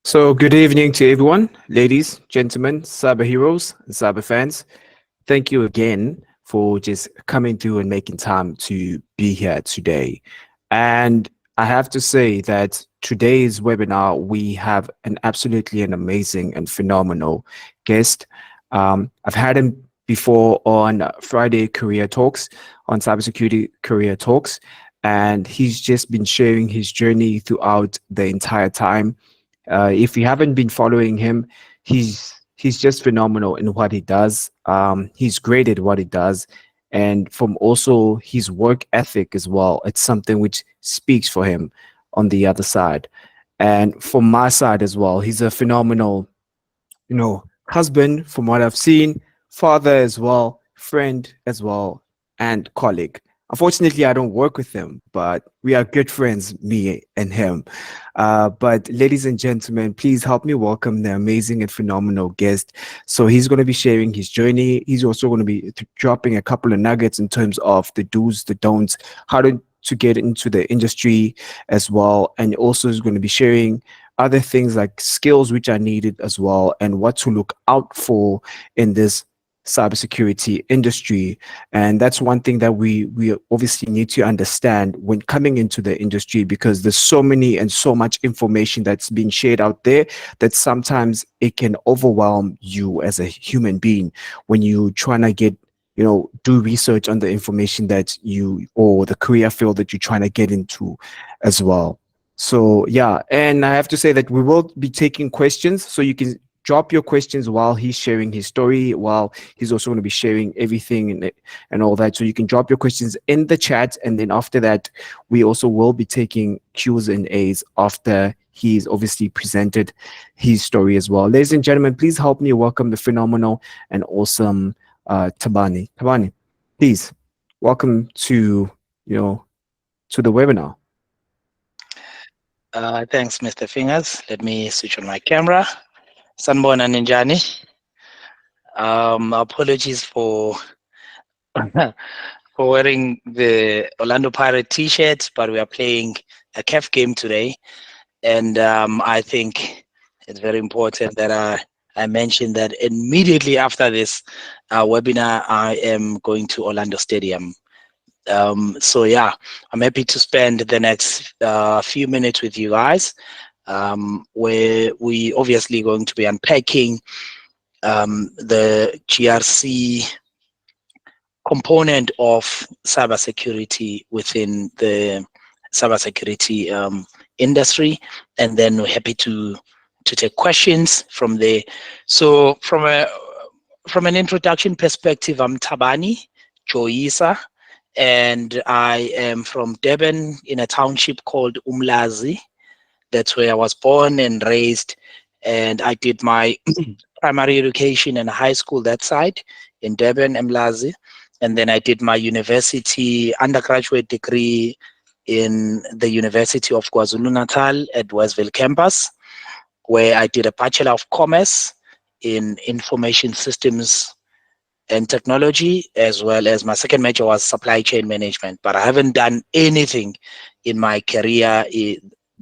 So, good evening to everyone, ladies, gentlemen, cyber heroes, and cyber fans. Thank you again for just coming through and making time to be here today. And I have to say that today's webinar, we have an amazing and phenomenal guest. I've had him before on Friday Career Talks, on Cybersecurity Career Talks, and he's just been sharing his journey throughout the entire time. If you haven't been following him, he's just phenomenal in what he does. He's great at what he does, and from also his work ethic as well. It's something which speaks for him on the other side, and from my side as well. He's a phenomenal, husband from what I've seen, father as well, friend as well, and colleague. Unfortunately, I don't work with him, but we are good friends, me and him. But ladies and gentlemen, please help me welcome the amazing and phenomenal guest. So he's going to be sharing his journey. He's also going to be dropping a couple of nuggets in terms of the do's, the don'ts, how to get into the industry as well. And also is going to be sharing other things like skills which are needed as well, and what to look out for in this cybersecurity industry. And that's one thing that we obviously need to understand when coming into the industry, because there's so many and so much information that's being shared out there that sometimes it can overwhelm you as a human being when you trying to get do research on the information that you, or the career field that you're trying to get into as well. So yeah, and I have to say that we will be taking questions, so you can drop your questions while he's sharing his story, while he's also going to be sharing everything and all that. So you can drop your questions in the chat, and then after that, we also will be taking Q's and A's after he's obviously presented his story as well. Ladies and gentlemen, please help me welcome the phenomenal and awesome Thabani. Thabani, please welcome to to the webinar. Thanks, Mr. Fingers. Let me switch on my camera. Sanbona Ninjani. Apologies for for wearing the Orlando Pirate T-shirt, but we are playing a CAF game today, and I think it's very important that I mention that immediately after this webinar, I am going to Orlando Stadium. So yeah, I'm happy to spend the next few minutes with you guys, where we obviously going to be unpacking the GRC component of cybersecurity within the cybersecurity industry, and then we're happy to take questions from there. So from an introduction perspective, I'm Thabani Joyisa, and I am from Durban in a township called Umlazi. That's where I was born and raised, and I did my primary education and high school that side in Durban, Umlazi, and then I did my university undergraduate degree in the University of KwaZulu-Natal at Westville campus, where I did a Bachelor of Commerce in Information Systems and Technology, as well as my second major was Supply Chain Management. But I haven't done anything in my career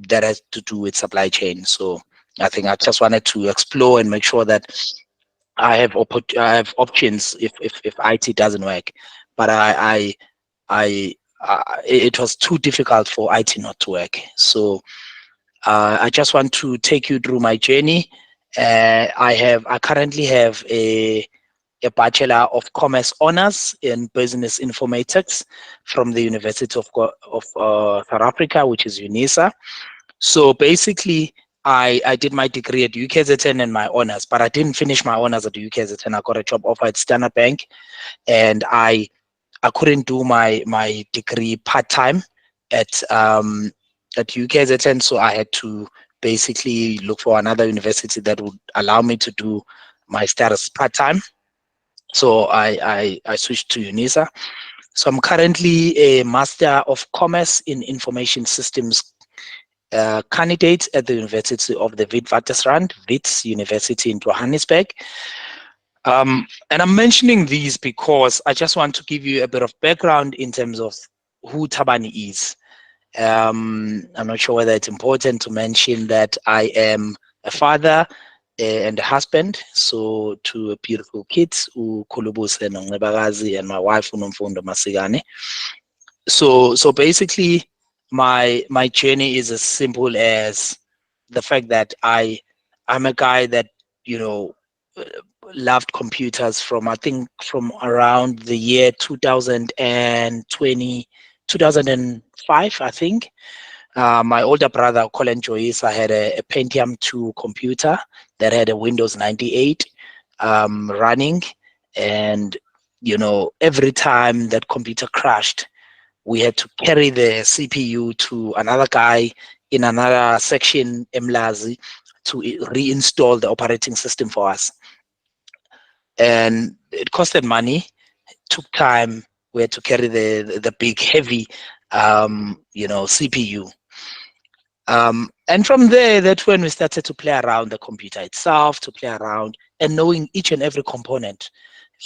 that has to do with supply chain. So I think I just wanted to explore and make sure that I have options if IT doesn't work. But it was too difficult for IT not to work. So I just want to take you through my journey. I currently have a Bachelor of Commerce Honors in Business Informatics from the University of South Africa, which is UNISA. So basically, I did my degree at UKZN and my honors, but I didn't finish my honors at UKZN. I got a job offer at Standard Bank, and I couldn't do my degree part-time at UKZN, so I had to basically look for another university that would allow me to do my status part-time. So I switched to UNISA. So I'm currently a Master of Commerce in Information Systems candidate at the University of the Witwatersrand, WITS University in Johannesburg. And I'm mentioning these because I just want to give you a bit of background in terms of who Thabani is. I'm not sure whether it's important to mention that I am a father and a husband. So two beautiful kids, uKhulubuse noNcebakazi, and my wife uNomfundo Masigane. So basically, my journey is as simple as the fact that I'm a guy that, you know, uh, loved computers from, I think, from around the year 2020, 2005, I think. My older brother, Colin Joyisa, had a Pentium 2 computer that had a Windows 98 running. And, you know, every time that computer crashed, we had to carry the CPU to another guy in another section, Mlazi, to reinstall the operating system for us. And it costed money, took time. We had to carry the big, heavy, you know, CPU. And from there, that's when we started to play around the computer itself, to play around and knowing each and every component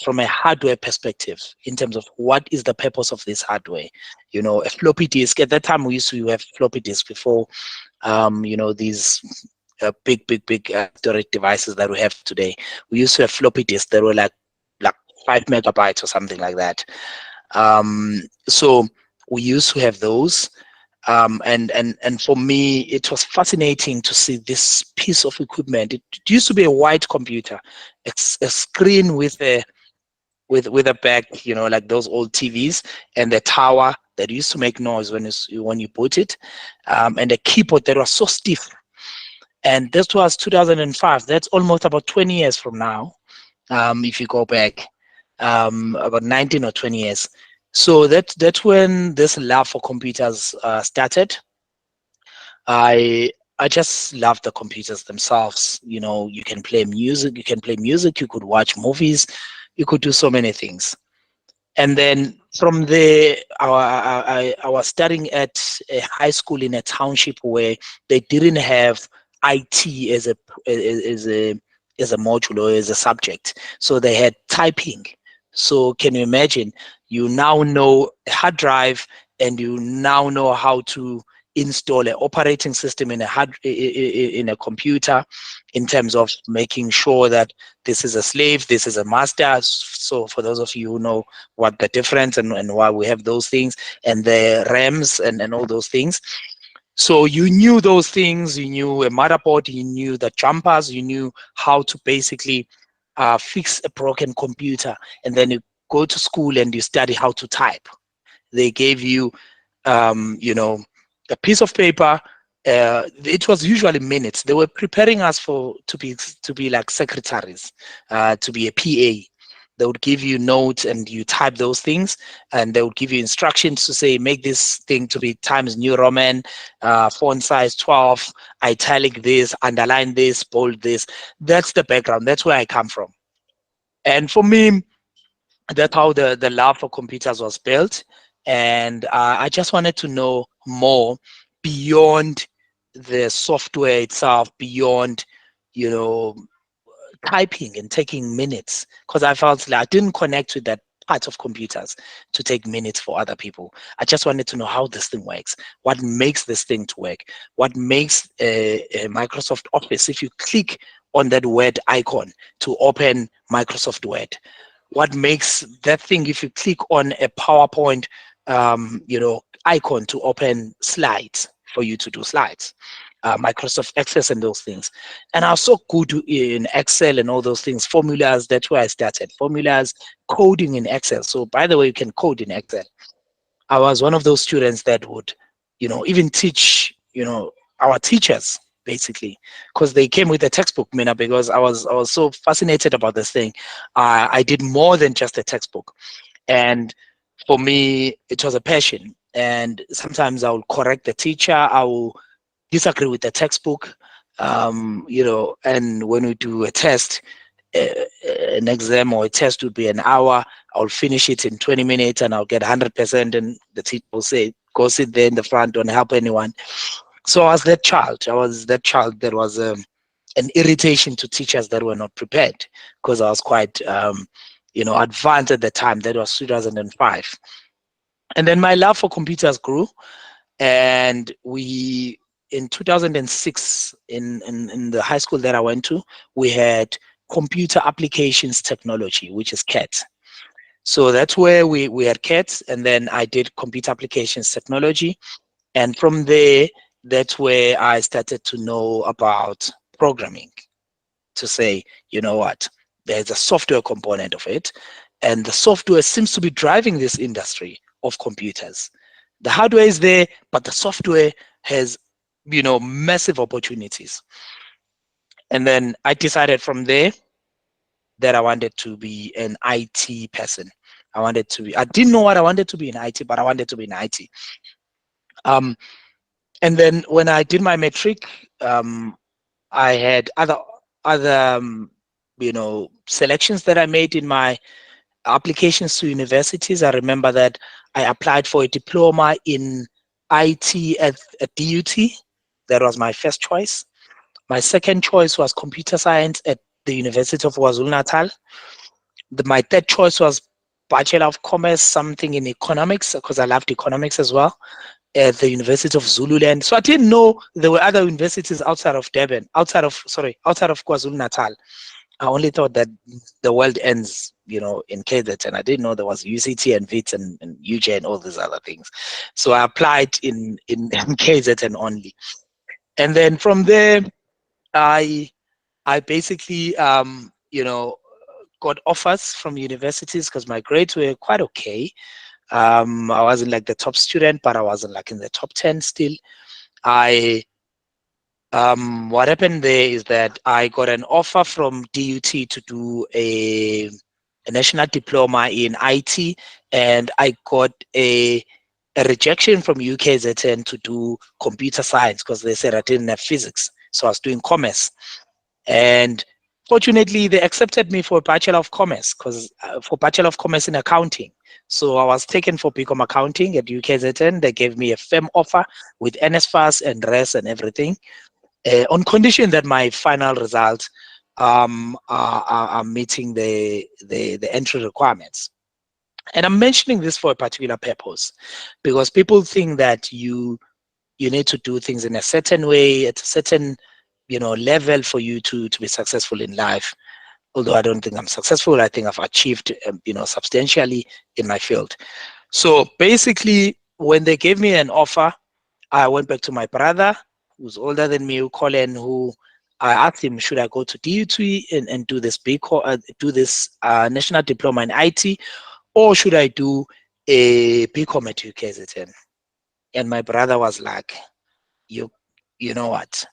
from a hardware perspective in terms of what is the purpose of this hardware. You know, a floppy disk. At that time, we used to have floppy disk before, you know, these big storage devices that we have today. We used to have floppy disks that were like 5 MB or something like that. So we used to have those. And for me, it was fascinating to see this piece of equipment. It used to be a white computer, a screen with a back, you know, like those old TVs, and the tower that used to make noise when you put it, and a keyboard that was so stiff. And this was 2005. That's almost about 20 years from now, if you go back, about 19 or 20 years. So that's when this love for computers started. I just love the computers themselves. You know, you can play music, you could watch movies, you could do so many things. And then from there, I was studying at a high school in a township where they didn't have IT as a as a module or as a subject. So they had typing. So can you imagine? You now know a hard drive, and you now know how to install an operating system in in a computer, in terms of making sure that this is a slave, this is a master. So for those of you who know what the difference and why we have those things, and the RAMs and all those things. So you knew those things, you knew a motherboard, you knew the jumpers, you knew how to basically fix a broken computer. And then you go to school and you study how to type. They gave you, you know, a piece of paper. It was usually minutes. They were preparing us to be like secretaries, to be a PA. They would give you notes and you type those things, and they would give you instructions to say, make this thing to be Times New Roman, font size 12, italic this, underline this, bold this. That's the background. That's where I come from. And for me, that's how the love for computers was built. And I just wanted to know more beyond the software itself, beyond, you know, typing and taking minutes, because I felt like I didn't connect with that part of computers to take minutes for other people. I just wanted to know how this thing works, what makes this thing to work, what makes a Microsoft Office, if you click on that word icon to open Microsoft Word, what makes that thing, if you click on a PowerPoint, you know, icon to open slides for you to do slides, Microsoft Access and those things. And I was so good in Excel and all those things, formulas. That's where I started. Formulas, coding in Excel. So by the way, you can code in Excel. I was one of those students that would, you know, even teach, you know, our teachers basically, because they came with a textbook, Mina, because I was so fascinated about this thing. I did more than just a textbook. And for me, it was a passion. And sometimes I will correct the teacher, I will disagree with the textbook, you know, and when we do a test, uh, an exam or a test would be an hour. I'll finish it in 20 minutes and I'll get 100%. And the teacher will say, go sit there in the front, don't help anyone. So I was that child. I was that child that was an irritation to teachers that were not prepared, because I was quite, you know, advanced at the time. That was 2005. And then my love for computers grew, and we in 2006, in the high school that I went to, we had computer applications technology, which is CAT. So that's where we had CAT, and then I did computer applications technology. And from there, that's where I started to know about programming, to say, you know what, there's a software component of it, and the software seems to be driving this industry of computers. The hardware is there, but the software has, massive opportunities. And then I decided from there that I wanted to be an IT person. I didn't know what I wanted to be in IT, but I wanted to be in IT. And then when I did my matric, I had other selections that I made in my applications to universities. I remember that I applied for a diploma in IT at DUT. That was my first choice. My second choice was computer science at the University of KwaZulu-Natal. My third choice was Bachelor of Commerce, something in economics, because I loved economics as well, at the University of Zululand. So I didn't know there were other universities outside of Durban, outside of KwaZulu-Natal. I only thought that the world ends, in KZN. I didn't know there was UCT and WITS and UJ and all these other things. So I applied in KZN only. And then from there, I basically, got offers from universities because my grades were quite okay. I wasn't like the top student, but I wasn't like in the top 10 still. What happened there is that I got an offer from DUT to do a national diploma in IT, and I got a rejection from UKZN to do computer science because they said I didn't have physics. So I was doing commerce. And fortunately, they accepted me for a Bachelor of Commerce, for Bachelor of Commerce in accounting. So I was taken for BCom accounting at UKZN. They gave me a firm offer with NSFAS and RES and everything, on condition that my final results are meeting the entry requirements. And I'm mentioning this for a particular purpose, because people think that you need to do things in a certain way at a certain level for you to be successful in life. Although I don't think I'm successful, I think I've achieved substantially in my field. So basically, when they gave me an offer, I went back to my brother, who's older than me, Colin, who I asked him, should I go to DUT and do this national diploma in IT, or should I do a BCom at UKZN? And my brother was like, you know what?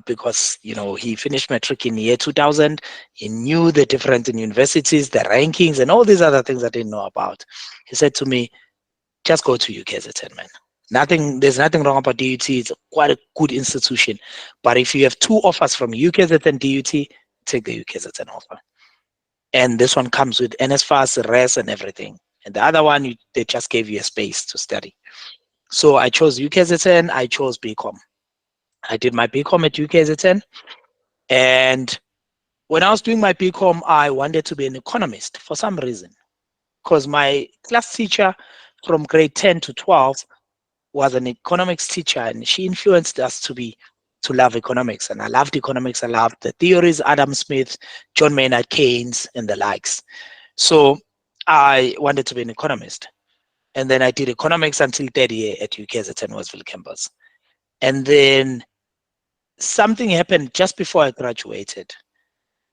Because he finished matric in the year 2000. He knew the difference in universities, the rankings, and all these other things I didn't know about. He said to me, just go to UKZN, man. There's nothing wrong about DUT. It's quite a good institution. But if you have two offers from UKZN and DUT, take the UKZN offer. And this one comes with NSFAS, RES, and everything. And the other one, they just gave you a space to study. So I chose UKZN. I chose BCom. I did my BCom at UKZN. And when I was doing my BCom, I wanted to be an economist for some reason, because my class teacher from grade 10 to 12 was an economics teacher, and she influenced us to love economics. And I loved economics. I loved the theories, Adam Smith, John Maynard Keynes, and the likes. So I wanted to be an economist. And then I did economics until third year at UKZN Westville campus. And then something happened just before I graduated.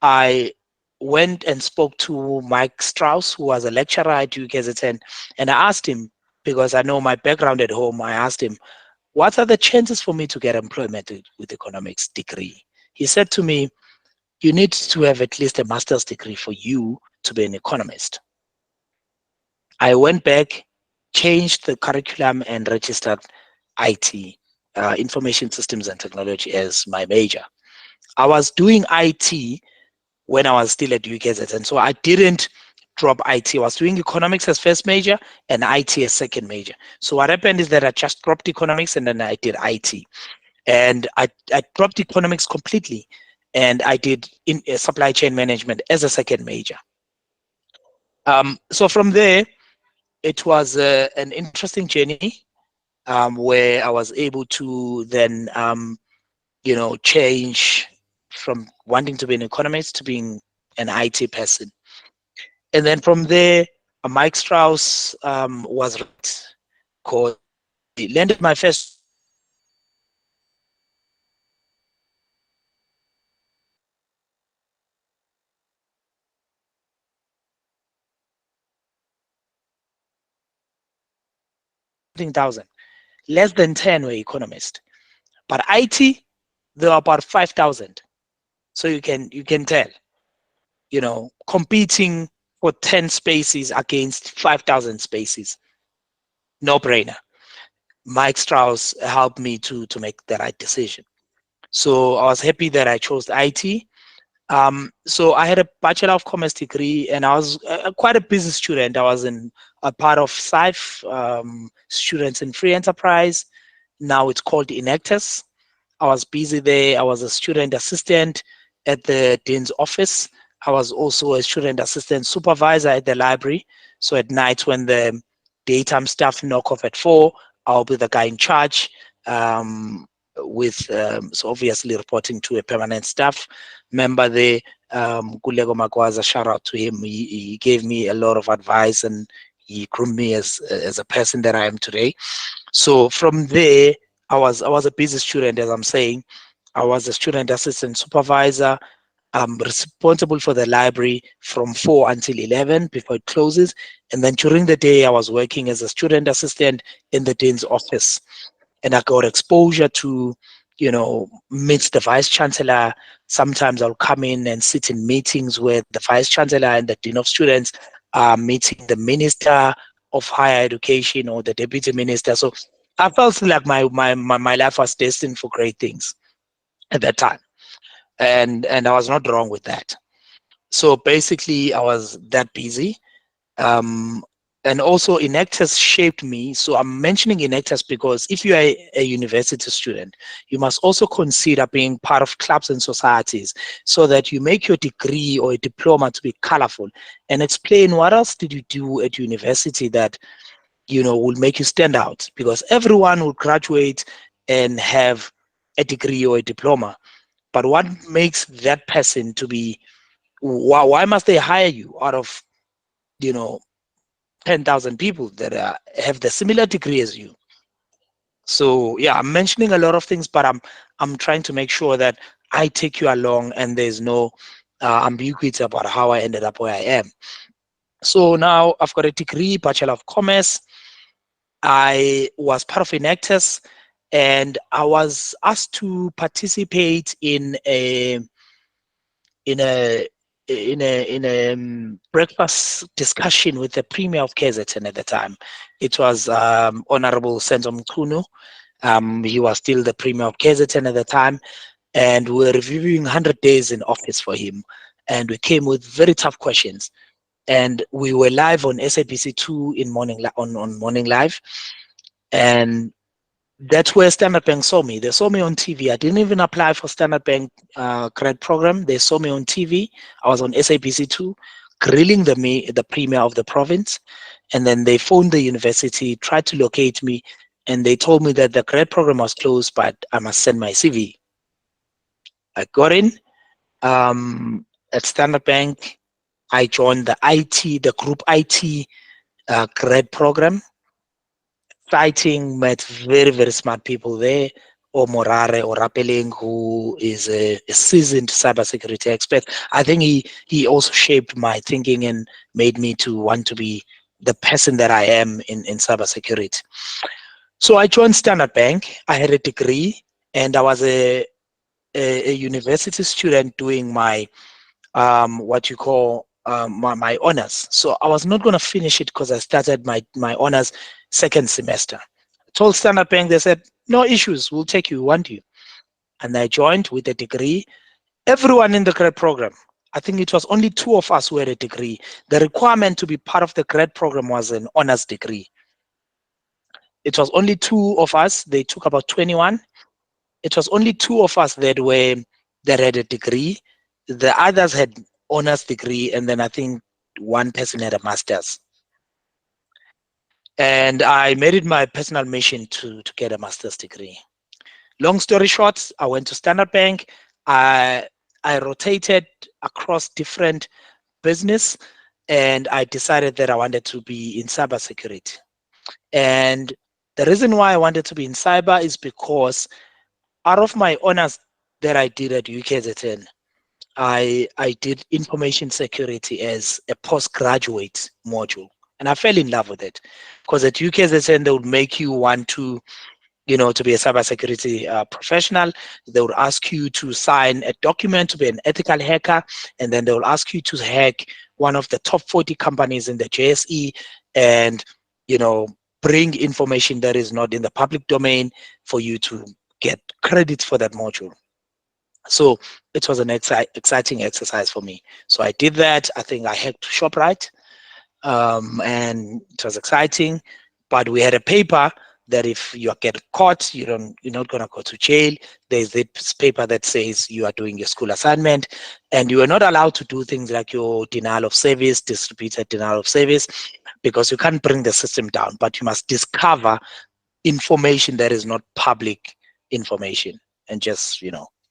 I went and spoke to Mike Strauss, who was a lecturer at UKZN, and I asked him, because I know my background at home, I asked him, what are the chances for me to get employment with economics degree? He said to me, you need to have at least a master's degree for you to be an economist. I went back, changed the curriculum, and registered IT, Information Systems and Technology, as my major. I was doing IT when I was still at UKZ, and so I didn't drop IT. I was doing economics as first major and IT as second major. So what happened is that I just dropped economics and then I did IT. And I dropped economics completely, and I did supply chain management as a second major. So from there, it was an interesting journey. where I was able to then, change from wanting to be an economist to being an IT person. And then from there, Mike Strauss was right, because he landed my first thousand. Less than 10 were economists. But IT, there were about 5,000. So you can tell, competing for 10 spaces against 5,000 spaces. No brainer. Mike Strauss helped me to make the right decision. So I was happy that I chose IT. So I had a Bachelor of Commerce degree, and I was quite a busy student. I was in a part of SIFE, Students in Free Enterprise. Now it's called Enactus. I was busy there. I was a student assistant at the dean's office. I was also a student assistant supervisor at the library. So at night, when the daytime staff knock off at 4, I'll be the guy in charge, with so obviously reporting to a permanent staff member there. Kulego Magwaza, shout out to him. He gave me a lot of advice, and he groomed me as a person that I am today. So from there, I was a busy student, as I'm saying. I was a student assistant supervisor. I'm responsible for the library from 4 until 11 before it closes. And then during the day, I was working as a student assistant in the dean's office. And I got exposure to, meet the vice chancellor. Sometimes I'll come in and sit in meetings where the vice chancellor and the dean of students are meeting the minister of higher education or the deputy minister. So I felt like my life was destined for great things at that time. And I was not wrong with that. So basically I was that busy. Um, and also Enactus shaped me. So I'm mentioning Enactus because if you are a university student, you must also consider being part of clubs and societies so that you make your degree or a diploma to be colorful, and explain what else did you do at university that will make you stand out, because everyone will graduate and have a degree or a diploma. But what makes that person to be, why must they hire you out of, you know, 10,000 people that have the similar degree as you? So yeah, I'm mentioning a lot of things, but I'm trying to make sure that I take you along and there's no ambiguity about how I ended up where I am. So now I've got a degree, Bachelor of Commerce. I was part of Enactus, and I was asked to participate in a breakfast discussion with the Premier of KZN at the time. It was Honorable Senzo Mchunu. He was still the Premier of KZN at the time, and we were reviewing 100 days in office for him. And we came with very tough questions. And we were live on SABC2 in on Morning Live. And that's where Standard Bank saw me. They saw me on TV. I didn't even apply for Standard Bank credit program. They saw me on TV. I was on SABC2, grilling the premier of the province. And then they phoned the university, tried to locate me, and they told me that the credit program was closed, but I must send my CV. I got in at Standard Bank. I joined the group IT credit program. Exciting, met very, very smart people there. Or Morare or Rapeling, who is a seasoned cybersecurity expert. I think he also shaped my thinking and made me to want to be the person that I am in cybersecurity. So I joined Standard Bank. I had a degree, and I was a university student doing my what you call my honors. So I was not going to finish it because I started my honors second semester. I told Standard Bank, they said, no issues, we'll take you, we want you. And I joined with a degree. Everyone in the grad program, I think it was only 2 of us who had a degree. The requirement to be part of the grad program was an honors degree. It was only 2 of us. They took about 21. It was only 2 of us that had a degree. The others had honors degree, and then I think one person had a master's. And I made it my personal mission to get a master's degree. Long story short, I went to Standard Bank. I rotated across different business, and I decided that I wanted to be in cybersecurity. And the reason why I wanted to be in cyber is because out of my honors that I did at UKZN, I did information security as a postgraduate module. And I fell in love with it because at UKZN, they would make you want to, to be a cybersecurity professional. They would ask you to sign a document to be an ethical hacker, and then they will ask you to hack one of the top 40 companies in the JSE, and bring information that is not in the public domain for you to get credit for that module. So it was an exciting exercise for me. So I did that. I think I hacked ShopRite, and it was exciting. But we had a paper that if you get caught, you're not gonna go to jail. There's this paper that says you are doing your school assignment, and you are not allowed to do things like your denial of service, distributed denial of service, because you can't bring the system down. But you must discover information that is not public information, and just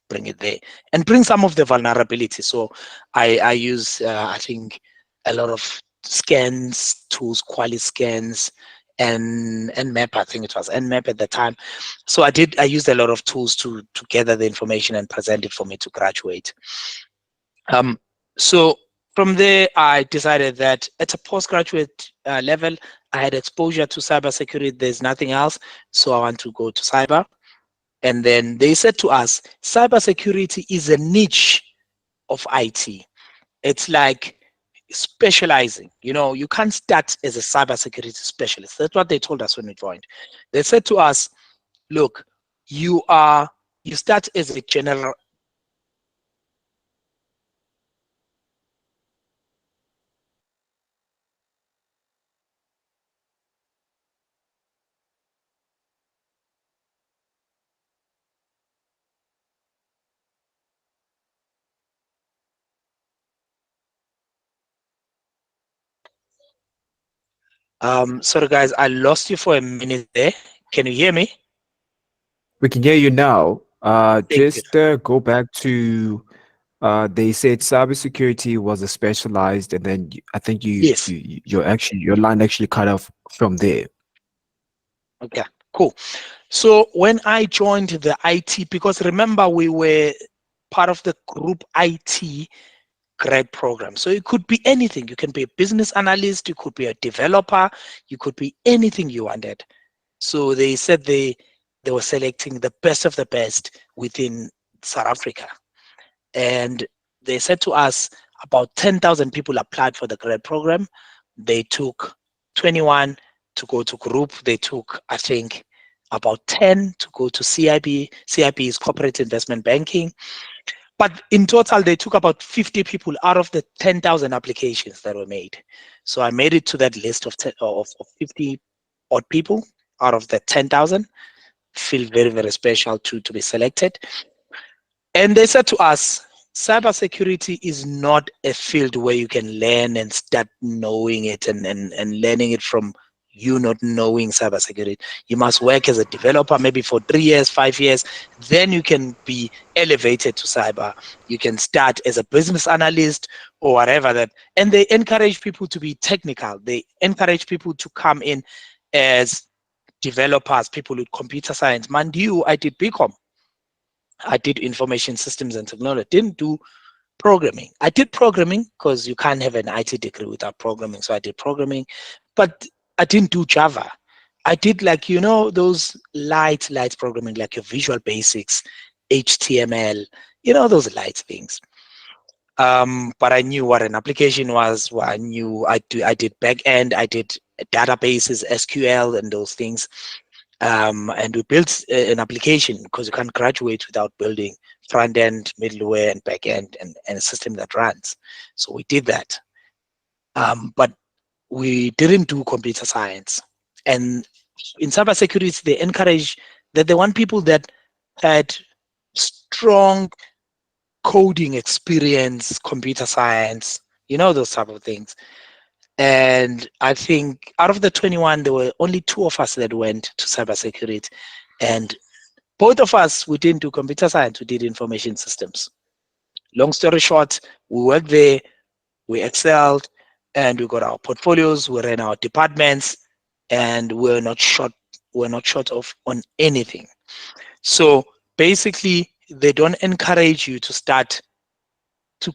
bring it there and bring some of the vulnerability. So I use I think a lot of scans tools, quality scans, and Nmap. I think it was Nmap at the time. So I used a lot of tools to gather the information and present it for me to graduate. So from there, I decided that at a postgraduate level, I had exposure to cybersecurity. There's nothing else, so I want to go to cyber. And then they said to us, cybersecurity is a niche of IT. It's like specializing. You can't start as a cybersecurity specialist. That's what they told us when we joined. They said to us, look, you start as a general. Sorry guys, I lost you for a minute there. Can you hear me? We can hear you now. Thank you. Just go back to they said cybersecurity was a specialized, and then I think Yes. your line actually cut off from there. Okay, cool. So when I joined the IT, because remember we were part of the group IT grad program. So it could be anything. You can be a business analyst, you could be a developer, you could be anything you wanted. So they said they were selecting the best of the best within South Africa. And they said to us about 10,000 people applied for the grad program. They took 21 to go to group. They took, I think, about 10 to go to CIB. CIB is corporate investment banking. But in total, they took about 50 people out of the 10,000 applications that were made. So I made it to that list of 50 odd people out of the 10,000. Feel very, very special to be selected. And they said to us, cybersecurity is not a field where you can learn and start knowing it and learning it from you not knowing cybersecurity. You must work as a developer maybe for 3 years, 5 years, then you can be elevated to cyber. You can start as a business analyst or whatever that. And they encourage people to be technical. They encourage people to come in as developers, people with computer science. Mind you, I did BCom. I did information systems and technology. Didn't do programming. I did programming because you can't have an IT degree without programming. So I did programming, but I didn't do Java. I did those light programming, like your Visual Basics, HTML, those light things. But I knew what an application was. I knew I did back end. I did databases, SQL, and those things. And we built an application because you can't graduate without building front end, middleware, and back end, and a system that runs. So we did that. But we didn't do computer science. And in cybersecurity, they encourage that they want people that had strong coding experience, computer science, those type of things. And I think out of the 21, there were only 2 of us that went to cybersecurity. And both of us, we didn't do computer science, we did information systems. Long story short, we worked there, we excelled, and we got our portfolios, we ran our departments, and we're not short of on anything. So basically, they don't encourage you to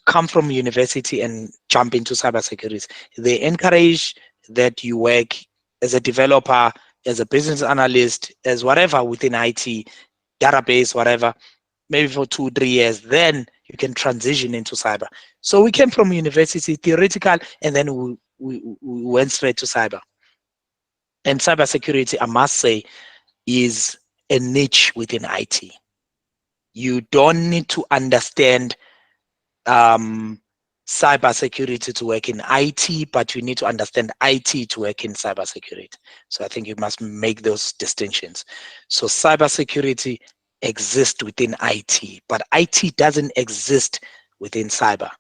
come from university and jump into cybersecurity. They encourage that you work as a developer, as a business analyst, as whatever within IT, database, whatever, maybe for 2-3 years. Then you can transition into cyber. So we came from university, theoretical, and then we went straight to cyber. And cybersecurity, I must say, is a niche within IT. You don't need to understand cybersecurity to work in IT, but you need to understand IT to work in cybersecurity. So I think you must make those distinctions. So cybersecurity exists within IT, but IT doesn't exist within cyber.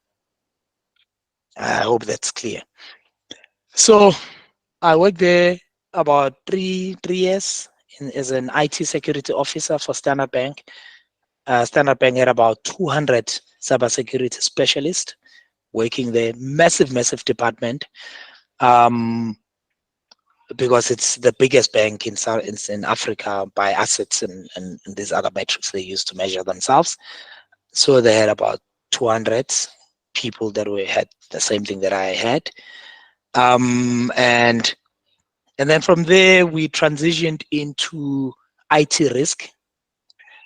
I hope that's clear. So I worked there about three years as an IT security officer for Standard Bank. Standard Bank had about 200 cybersecurity specialists working there, massive department, because it's the biggest bank in Africa by assets and these other metrics they use to measure themselves. So they had about 200 people that had the same thing that I had, and then from there we transitioned into IT risk,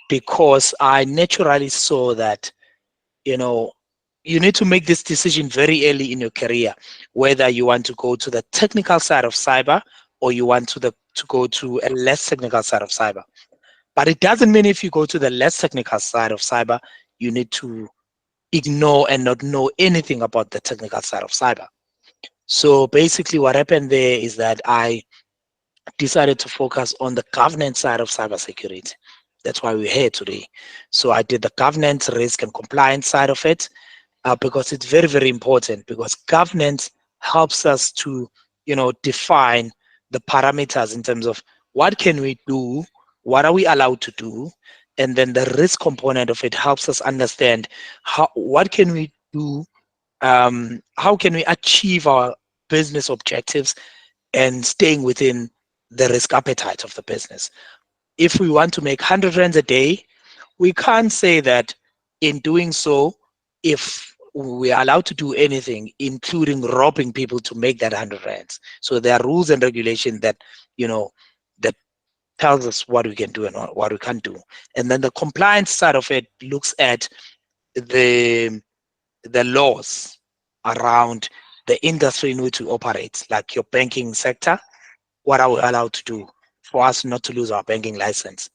because I naturally saw that, you know, you need to make this decision very early in your career, whether you want to go to the technical side of cyber or you want to go to a less technical side of cyber. But it doesn't mean if you go to the less technical side of cyber, you need to ignore and not know anything about the technical side of cyber. So basically what happened there is that I decided to focus on the governance side of cybersecurity. That's why we're here today. So I did the governance, risk, and compliance side of it, because it's very important, because governance helps us to, define the parameters in terms of what can we do, what are we allowed to do, and then the risk component of it helps us understand what can we do, how can we achieve our business objectives and staying within the risk appetite of the business. If we want to make 100 rands a day, we can't say that in doing so, if we are allowed to do anything, including robbing people to make that 100 rands. So there are rules and regulations that, that tells us what we can do and what we can't do. And then the compliance side of it looks at the laws around the industry in which we operate, like your banking sector. What are we allowed to do for us not to lose our banking license?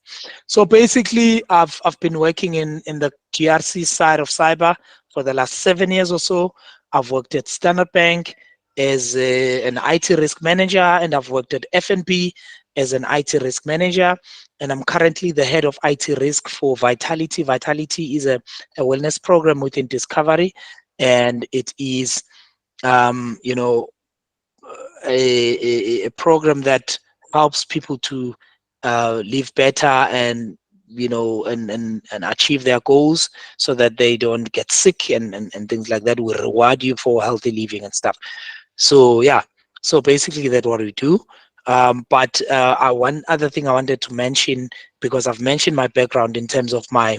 So basically, I've been working in the GRC side of cyber for the last 7 years or so. I've worked at Standard Bank as an IT risk manager, and I've worked at FNB as an IT risk manager, and I'm currently the head of IT risk for Vitality. Vitality is a wellness program within Discovery, and it is, a program that helps people to live better and and achieve their goals, so that they don't get sick and things like that. We reward you for healthy living and stuff. So yeah, so basically that's what we do. But one other thing I wanted to mention, because I've mentioned my background in terms of my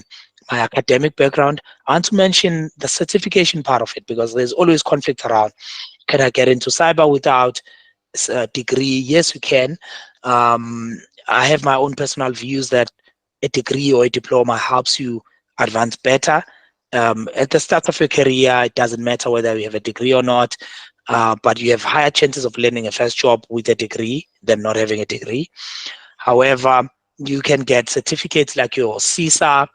academic background, I want to mention the certification part of it, because there's always conflict around, can I get into cyber without a degree? Yes, you can. I have my own personal views that a degree or a diploma helps you advance better. At the start of your career, it doesn't matter whether you have a degree or not, but you have higher chances of landing a first job with a degree than not having a degree. However, you can get certificates like your CISA,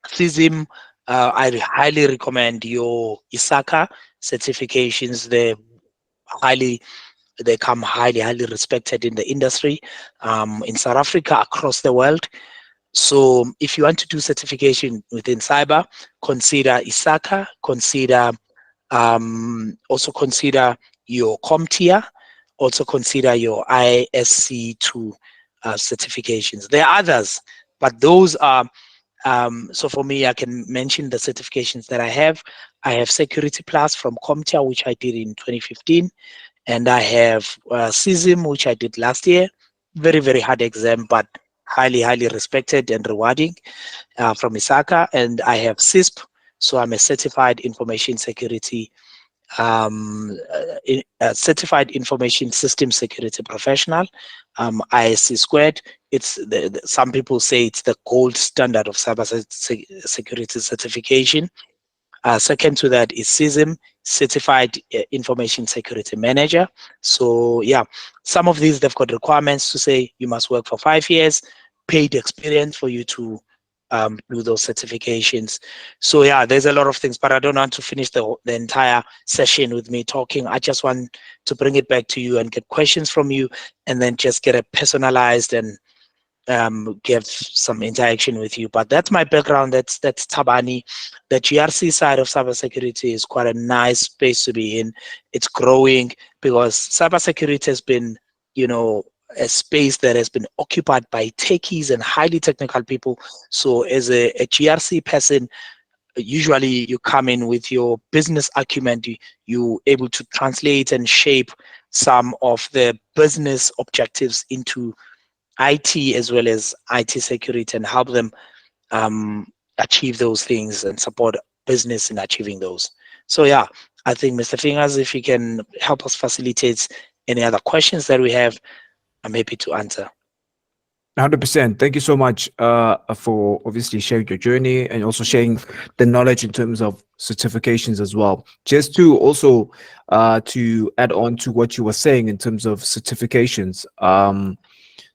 CISM. I highly recommend your ISACA certifications. They come highly respected in the industry, in South Africa, across the world. So if you want to do certification within cyber, consider ISACA, consider Also consider your CompTIA. Also consider your ISC2 certifications. There are others, but those are, so for me, I can mention the certifications that I have. I have Security Plus from CompTIA, which I did in 2015. And I have CISM, which I did last year. Very, very hard exam, but highly, highly respected and rewarding from ISACA. And I have CISP, so I'm a certified information security, certified information system security professional. ISC squared. It's some people say it's the gold standard of cyber security certification. Second to that is CISM, Certified Information Security Manager. So yeah, some of these, they've got requirements to say you must work for 5 years, paid experience for you to do those certifications. So yeah, there's a lot of things, but I don't want to finish the entire session with me talking. I just want to bring it back to you and get questions from you, and then just get a personalized and give some interaction with you. But that's my background. That's Thabani. The GRC side of cybersecurity is quite a nice space to be in. It's growing because cybersecurity has been, you know, a space that has been occupied by techies and highly technical people. So as a GRC person, usually you come in with your business acumen. You able to translate and shape some of the business objectives into IT as well as IT security, and help them achieve those things and support business in achieving those. So yeah, I think Mr. Fingers, if you can help us facilitate any other questions that we have, I'm happy to answer. 100%. Thank you so much for obviously sharing your journey and also sharing the knowledge in terms of certifications as well. Just to also to add on to what you were saying in terms of certifications.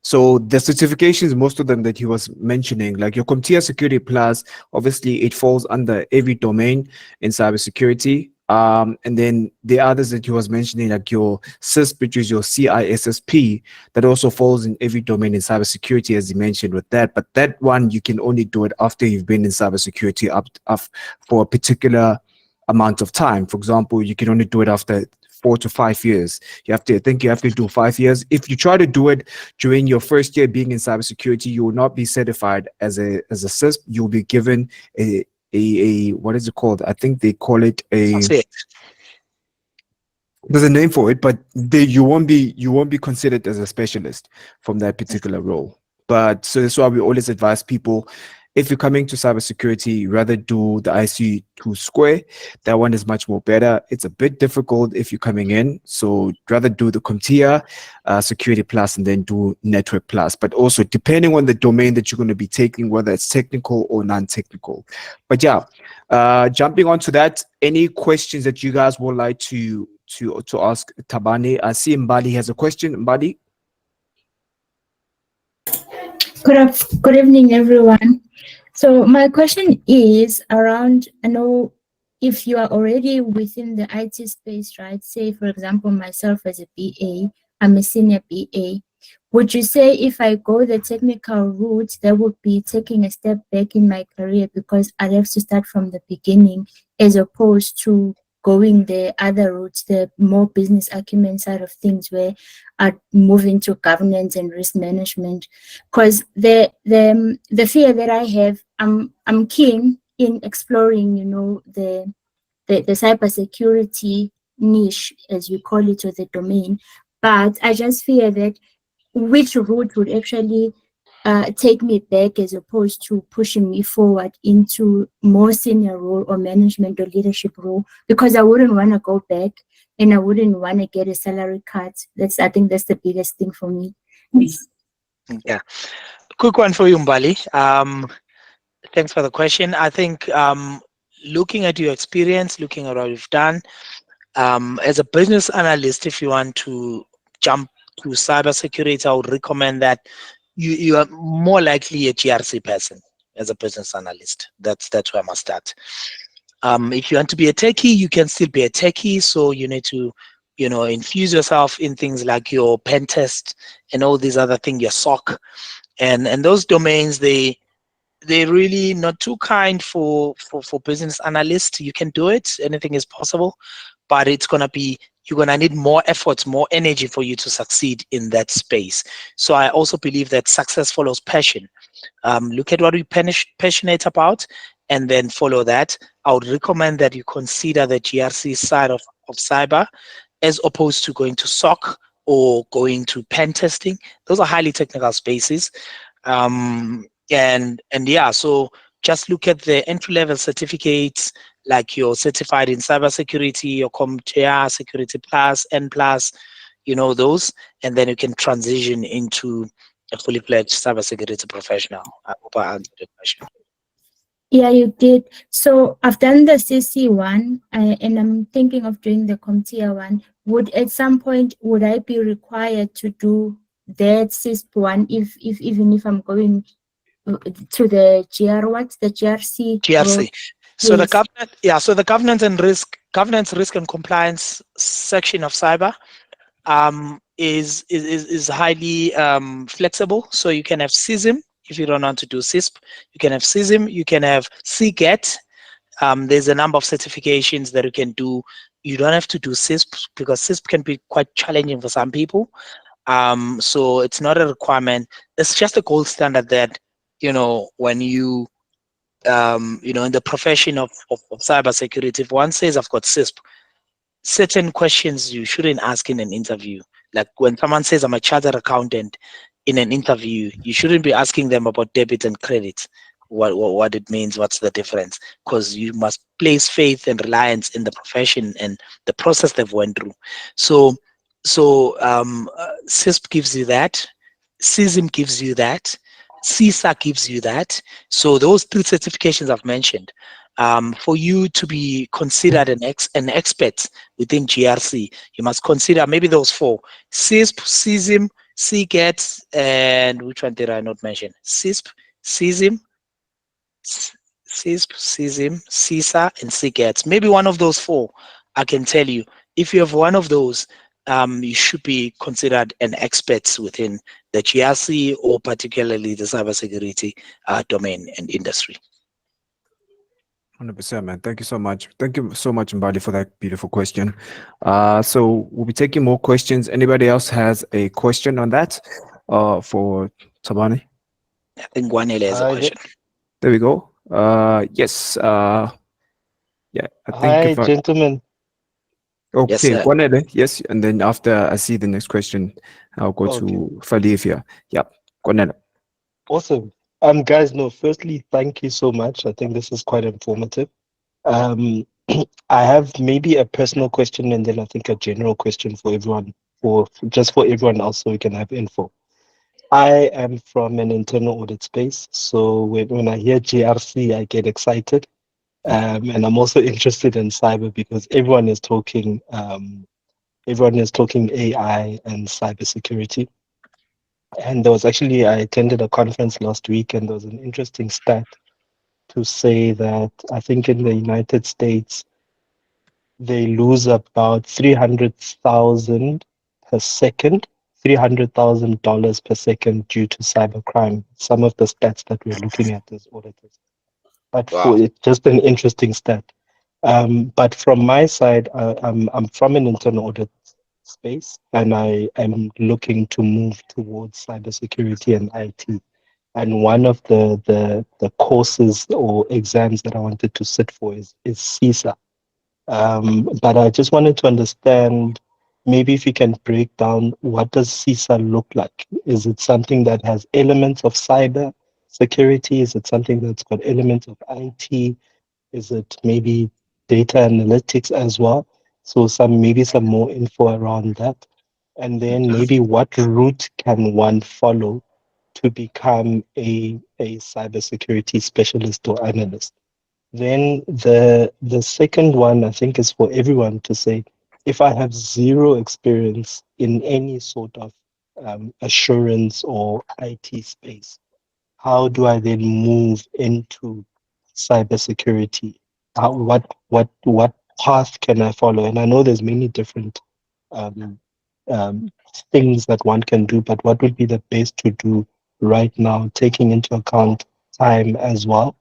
So the certifications, most of them that he was mentioning, like your CompTIA Security Plus, obviously it falls under every domain in cybersecurity. And then the others that he was mentioning, like your CISP, which is your CISSP, that also falls in every domain in cybersecurity, as he mentioned with that. But that one, you can only do it after you've been in cybersecurity up for a particular amount of time. For example, you can only do it after 4 to 5 years. You have to do 5 years. If you try to do it during your first year being in cybersecurity, you will not be certified as a CISP. You'll be given a what is it called? I think they call it a. There's a name for it, but you won't be considered as a specialist from that particular role. But so that's why we always advise people, if you're coming to cybersecurity, rather do the IC2 square. That one is much more better. It's a bit difficult if you're coming in, so rather do the CompTIA Security Plus and then do Network Plus. But also depending on the domain that you're going to be taking, whether it's technical or non-technical. But yeah, jumping onto that, any questions that you guys would like to ask Thabani? I see Mbali has a question. Mbali? Good evening, everyone. So my question is around, I know if you are already within the IT space, right? Say, for example, myself as a BA, I'm a senior BA. Would you say if I go the technical route, that would be taking a step back in my career because I'd have to start from the beginning as opposed to going the other routes, the more business acumen side of things, where I move into governance and risk management? Because the fear that I have, I'm keen in exploring, you know, the cybersecurity niche, as you call it, or the domain, but I just fear that which route would actually take me back as opposed to pushing me forward into more senior role or management or leadership role, because I wouldn't want to go back and I wouldn't want to get a salary cut. I think that's the biggest thing for me. Yeah, quick one for you, Mbali. Thanks for the question. I think looking at your experience, looking at what you've done, as a business analyst, if you want to jump to cybersecurity, I would recommend that you are more likely a GRC person as a business analyst. That's where I must start. If you want to be a techie, you can still be a techie. So you need to, you know, infuse yourself in things like your pen test and all these other things, your SOC, and those domains. they're really not too kind for business analysts. You can do it. Anything is possible, but you're gonna need more efforts, more energy for you to succeed in that space. So I also believe that success follows passion. Look at what we're passionate about, and then follow that. I would recommend that you consider the GRC side of cyber, as opposed to going to SOC or going to pen testing. Those are highly technical spaces. And yeah, so just look at the entry level certificates, like you're certified in cybersecurity, your CompTIA, Security Plus, N Plus, those, and then you can transition into a fully fledged cybersecurity professional. I hope I answered the question. Yeah, you did. So I've done the CC one, and I'm thinking of doing the CompTIA one. At some point, would I be required to do that CISP one even if I'm going to the GRC GRC. road? So Yes. the governance, risk and compliance section of cyber is highly flexible. So you can have CISM if you don't want to do CISP. You can have CISM. You can have CGET. There's a number of certifications that you can do. You don't have to do CISP because CISP can be quite challenging for some people. So it's not a requirement. It's just a gold standard that, when you, in the profession of cybersecurity, if one says I've got CISP, certain questions you shouldn't ask in an interview. Like when someone says I'm a chartered accountant in an interview, you shouldn't be asking them about debit and credit, what it means, what's the difference, because you must place faith and reliance in the profession and the process they've went through. So CISP gives you that, CISM gives you that, CISA gives you that. So those three certifications I've mentioned, for you to be considered an expert within GRC, you must consider maybe those four: CISP, CISM, CGET, and which one did I not mention? CISP, CISM, CISP, CISM, CISA, and CGET. Maybe one of those four, I can tell you. If you have one of those, you should be considered an expert within the GRC or particularly the cybersecurity domain and industry. 100%, man. Thank you so much. Thank you so much, Mbali, for that beautiful question. So we'll be taking more questions. Anybody else has a question on that for Thabani? I think Guanele has a question. There we go. Yes. Yeah, I think Hi, if I... gentlemen. Okay, Yes, Guanele, yes. And then after I see the next question, I'll go Okay. to Falifia. Yeah, Guanele. Awesome. Guys, no, firstly, thank you so much. I think this is quite informative. I have maybe a personal question and then I think a general question for everyone, just for everyone else so we can have info. I am from an internal audit space, so when I hear GRC, I get excited. And I'm also interested in cyber because everyone is talking AI and cybersecurity. And there was actually, I attended a conference last week, and there was an interesting stat to say that I think in the United States, they lose about 300,000 per second, $300,000 per second due to cybercrime. Some of the stats that we're looking at as auditors. But Wow. for it's just an interesting stat. But from my side, I'm from an internal audit space, and I am looking to move towards cybersecurity and IT. And one of the courses or exams that I wanted to sit for is CISA. But I just wanted to understand, maybe if you can break down, what does CISA look like? Is it something that has elements of cyber security? Is it something that's got elements of IT? Is it maybe data analytics as well? So maybe some more info around that. And then maybe what route can one follow to become a cybersecurity specialist or analyst? Then the second one I think is for everyone to say, if I have zero experience in any sort of assurance or IT space, how do I then move into cybersecurity? What path can I follow? And I know there's many different um, things that one can do, but what would be the best to do right now, taking into account time as well,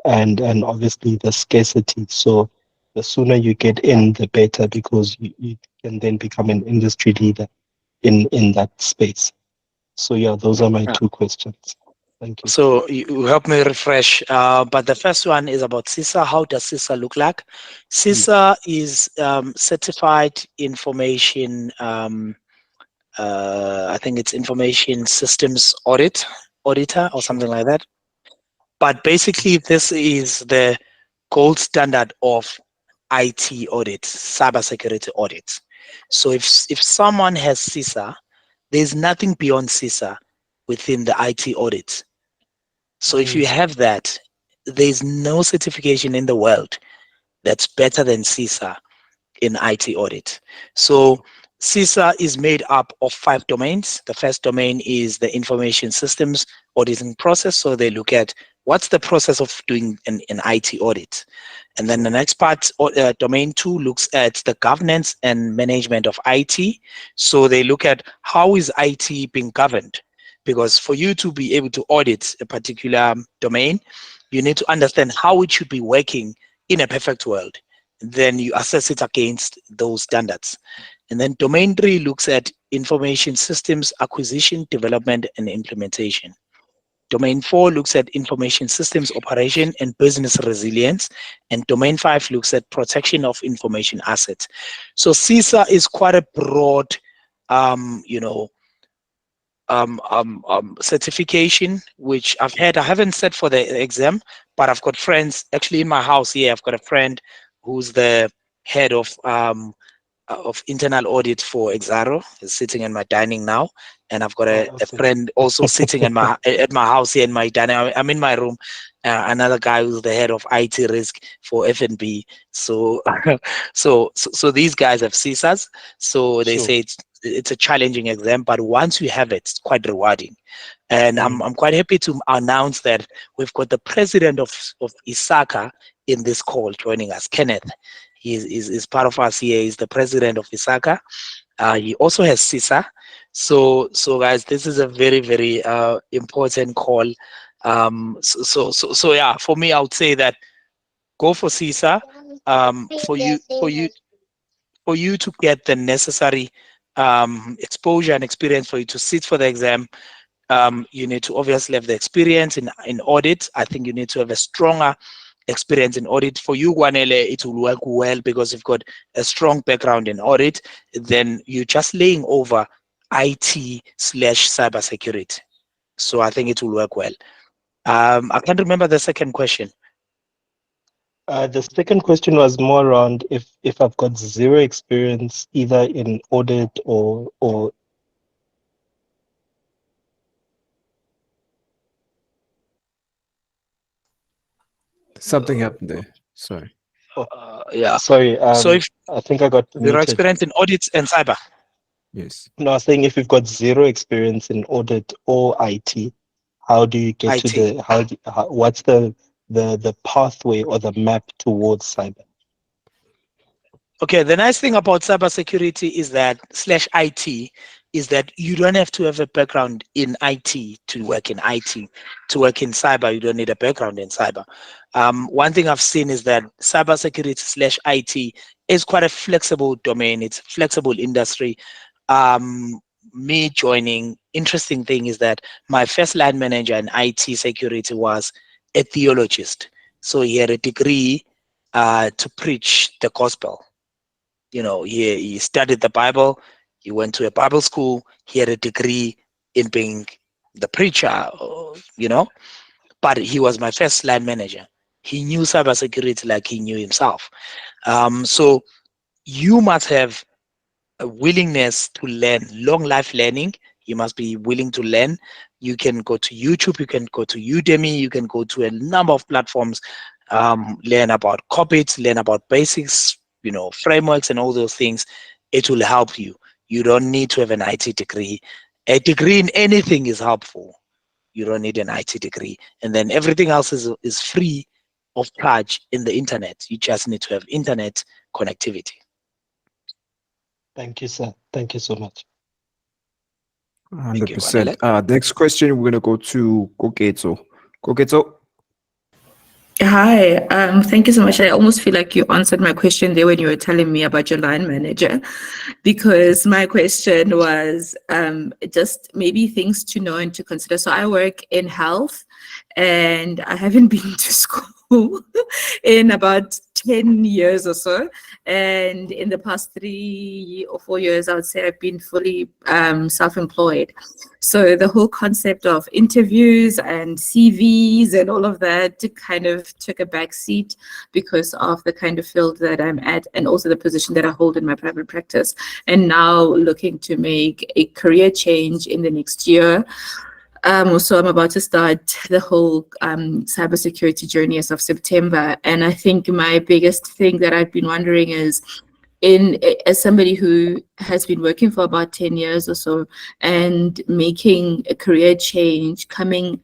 and obviously the scarcity. So the sooner you get in, the better, because you can then become an industry leader in that space. So yeah, those are my Yeah. two questions. Thank you. So you help me refresh. But the first one is about CISA. How does CISA look like? CISA is certified information. I think it's information systems auditor or something like that. But basically, this is the gold standard of IT audits, cybersecurity audits. So if someone has CISA, there's nothing beyond CISA within the IT audit. So if you have that, there's no certification in the world that's better than CISA in IT audit. So CISA is made up of 5 domains. The first domain is the information systems auditing process. So they look at what's the process of doing an IT audit. And then the next part, domain 2, looks at the governance and management of IT. So they look at how is IT being governed. Because for you to be able to audit a particular domain, you need to understand how it should be working in a perfect world. Then you assess it against those standards. And then domain 3 looks at information systems acquisition, development, and implementation. Domain 4 looks at information systems operation and business resilience. And domain 5 looks at protection of information assets. So CISA is quite a broad, certification, which I've had. I haven't sat for the exam, but I've got friends actually in my house here. I've got a friend who's the head of internal audit for Exaro, is sitting in my dining now, and I've got a Awesome. friend also sitting in my at my house here in my dining. I'm in my room. Another guy who's the head of IT risk for FNB. So, so these guys have CISAs. So they Sure. say it's a challenging exam, but once you have it, it's quite rewarding. And I'm quite happy to announce that we've got the president of ISACA in this call joining us, Kenneth. He is part of us here. He's the president of ISACA. He also has CISA. So guys, this is a very, very important call. So yeah, for me, I would say that go for CISA. For you to get the necessary exposure and experience for you to sit for the exam. You need to obviously have the experience in audit. I think you need to have a stronger experience in audit. For you, Guanele, it will work well because you've got a strong background in audit. Then you're just laying over IT/cybersecurity. So I think it will work well. I can't remember the second question. The second question was more around if I've got zero experience either in audit or Something happened there. Sorry. Yeah. sorry, So if I think I got zero muted. experience in audits and cyber. Yes. No, I was saying if you've got zero experience in audit or IT, how do you get to IT. the what's the pathway or the map towards cyber? Okay, the nice thing about cybersecurity is that /IT is that you don't have to have a background in IT to work in IT. To work in cyber, you don't need a background in cyber. One thing I've seen is that cybersecurity/IT is quite a flexible domain. It's a flexible industry. Me joining, interesting thing is that my first line manager in IT security was a theologist. So he had a degree to preach the gospel. You know, he studied the Bible. He went to a Bible school. He had a degree in being the preacher, but he was my first line manager. He knew cybersecurity like he knew himself. So you must have a willingness to learn, long life learning. You must be willing to learn. You can go to YouTube, you can go to Udemy, you can go to a number of platforms, learn about COPIT, learn about basics, frameworks and all those things. It will help you. You don't need to have an IT degree. A degree in anything is helpful. You don't need an IT degree. And then everything else is free of charge in the internet. You just need to have internet connectivity. Thank you, sir. Thank you so much. 100%. Next question, we're going to go to Koketo. Koketso. Hi, thank you so much. I almost feel like you answered my question there when you were telling me about your line manager, because my question was just maybe things to know and to consider. So I work in health and I haven't been to school in about 10 years or so. And in the past 3 or 4 years, I would say I've been fully self-employed. So the whole concept of interviews and CVs and all of that kind of took a back seat because of the kind of field that I'm at and also the position that I hold in my private practice. And now looking to make a career change in the next year. So I'm about to start the whole cybersecurity journey as of September. And I think my biggest thing that I've been wondering is, as somebody who has been working for about 10 years or so and making a career change, coming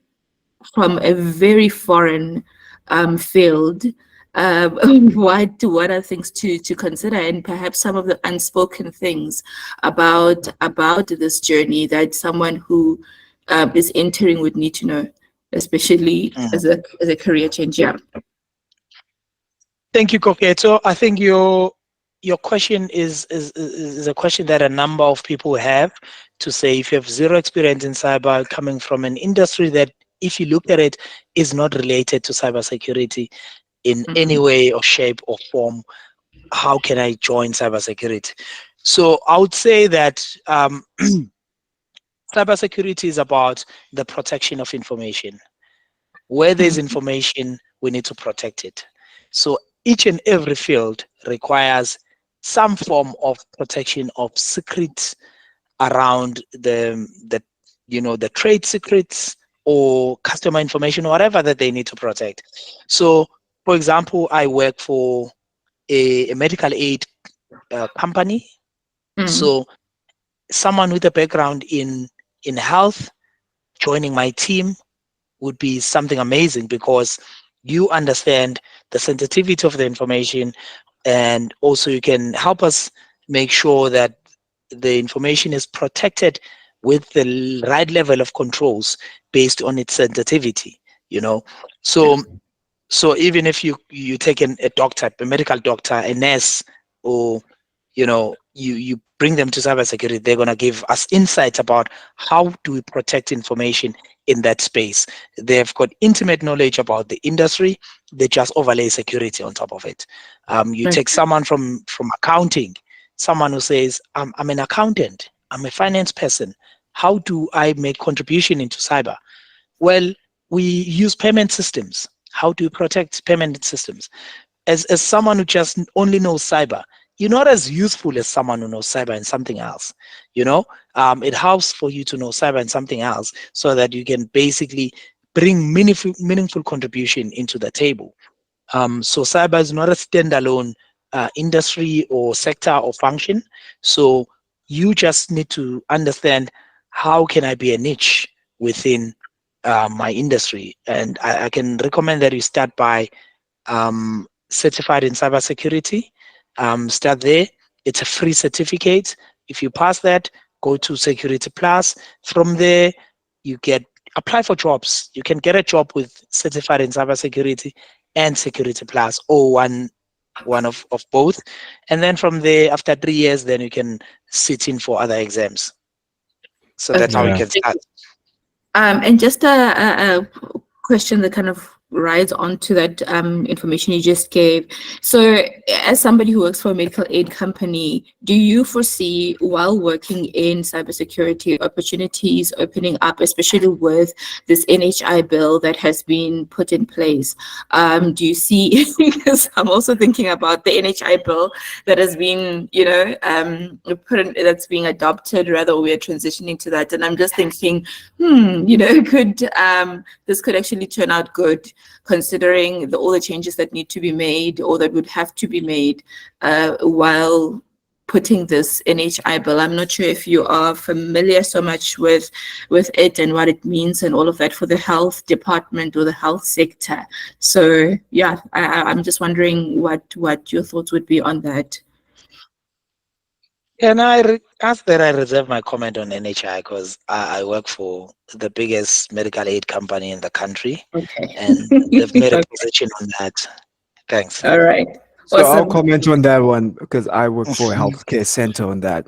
from a very foreign field, what are things to consider, and perhaps some of the unspoken things about this journey that someone who is entering would need to know, especially as a career change. Yeah. Thank you, Koketo. I think your question is a question that a number of people have, to say if you have zero experience in cyber, coming from an industry that, if you look at it, is not related to cybersecurity in any way or shape or form, how can I join cybersecurity? So I would say that cybersecurity is about the protection of information. Where there's information, we need to protect it. So each and every field requires some form of protection of secrets around the trade secrets or customer information, or whatever that they need to protect. So, for example, I work for a medical aid company. So someone with a background in health joining my team would be something amazing, because you understand the sensitivity of the information, and also you can help us make sure that the information is protected with the right level of controls based on its sensitivity, so even if you take a doctor, a medical doctor, a nurse, or you bring them to cybersecurity, they're going to give us insights about how do we protect information in that space. They've got intimate knowledge about the industry. They just overlay security on top of it. You take someone from accounting, someone who says, I'm an accountant, I'm a finance person. How do I make contribution into cyber? Well, we use payment systems. How do you protect payment systems? As someone who just only knows cyber, you're not as useful as someone who knows cyber and something else. It helps for you to know cyber and something else, so that you can basically bring meaningful contribution into the table. So cyber is not a standalone industry or sector or function. So you just need to understand, how can I be a niche within my industry? And I can recommend that you start by certified in cybersecurity. Start there. It's a free certificate. If you pass that, go to Security Plus. From there, you apply for jobs. You can get a job with certified in cybersecurity and Security Plus, or one of both. And then from there, after 3 years, then you can sit in for other exams. So that's how you can start. And just a question that kind of rides onto that information you just gave. So as somebody who works for a medical aid company, do you foresee, while working in cybersecurity, opportunities opening up, especially with this NHI bill that has been put in place? Do you see, because I'm also thinking about the NHI bill that has been, that's being adopted, rather, we are transitioning to that. And I'm just thinking, this could actually turn out good, considering all the changes that need to be made, or that would have to be made while putting this NHI bill. I'm not sure if you are familiar so much with it and what it means and all of that for the health department or the health sector. So yeah, I'm just wondering what your thoughts would be on that. And ask that I reserve my comment on NHI because I work for the biggest medical aid company in the country, Okay. and they've made a Okay. position on that. Thanks. All right. So I'll Awesome. comment on that one because I work for a healthcare center on that.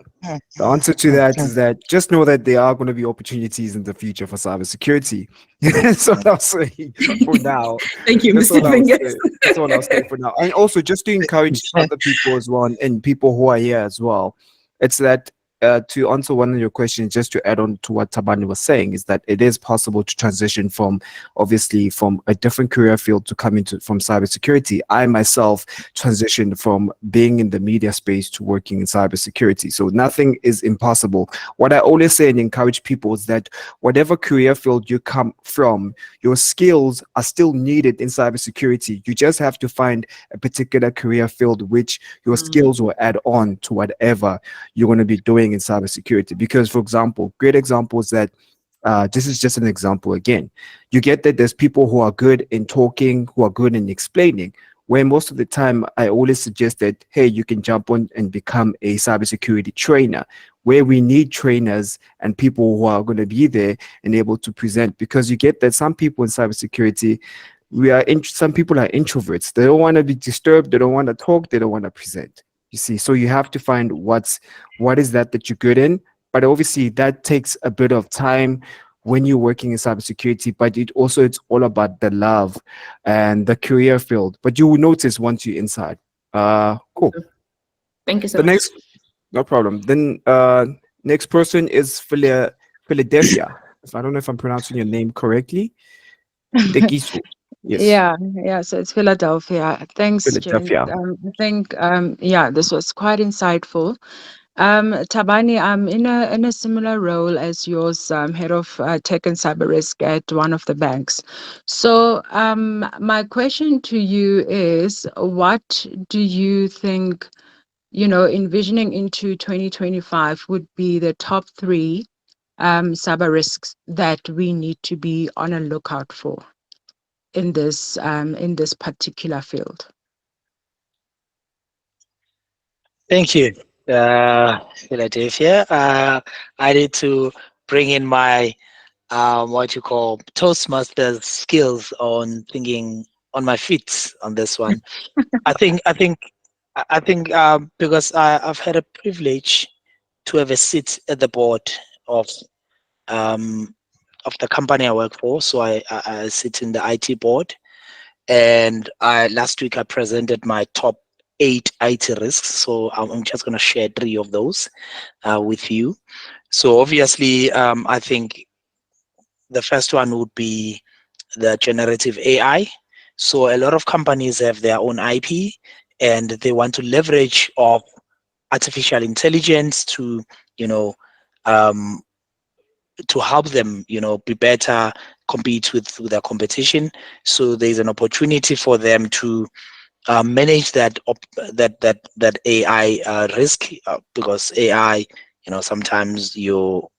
The answer to that is that just know that there are going to be opportunities in the future for cybersecurity. That's what I'll say for now. Thank you, That's Mr. all I'll Fingers. say. That's all I'll say for now. And also, just to encourage other people as well, and people who are here as well, it's that to answer one of your questions, just to add on to what Thabani was saying, is that it is possible to transition from obviously from a different career field to come into from cybersecurity. I myself transitioned from being in the media space to working in cybersecurity. So nothing is impossible. What I always say and encourage people is that whatever career field you come from, your skills are still needed in cybersecurity. You just have to find a particular career field which your skills will add on to whatever you're going to be doing in cybersecurity. Because, for example, great examples that this is just an example again. You get that there's people who are good in talking, who are good in explaining, where most of the time I always suggest that, hey, you can jump on and become a cybersecurity trainer, where we need trainers and people who are going to be there and able to present. Because you get that some people in cybersecurity, some people are introverts. They don't want to be disturbed. They don't want to talk. They don't want to present. You see, so you have to find what is that you're good in. But obviously, that takes a bit of time when you're working in cybersecurity. But it's all about the love and the career field. But you will notice once you're inside. Cool. Thank you so The much. next, no problem. Then next person is Philadelphia. If I don't know if I'm pronouncing your name correctly. Dekiso. Yes, Yeah. So it's Philadelphia. Thanks, Jay. Philadelphia. I think, yeah, this was quite insightful. Thabani, I'm in a similar role as yours, head of tech and cyber risk at one of the banks. So, my question to you is, what do you think, envisioning into 2025 would be the top three cyber risks that we need to be on a lookout for in this particular field? Thank you, Philadelphia. I need to bring in my what you call Toastmasters skills on thinking on my feet on this one. I think because I've had a privilege to have a seat at the board of um, the company I work for. So I sit in the IT board, and last week I presented my top 8 IT risks. So I'm just going to share 3 of those with you. So obviously, I think the first one would be the generative AI. So a lot of companies have their own IP, and they want to leverage of artificial intelligence to, you know, um, to help them, be better, compete with their competition. So there's an opportunity for them to manage that AI risk, because AI, sometimes you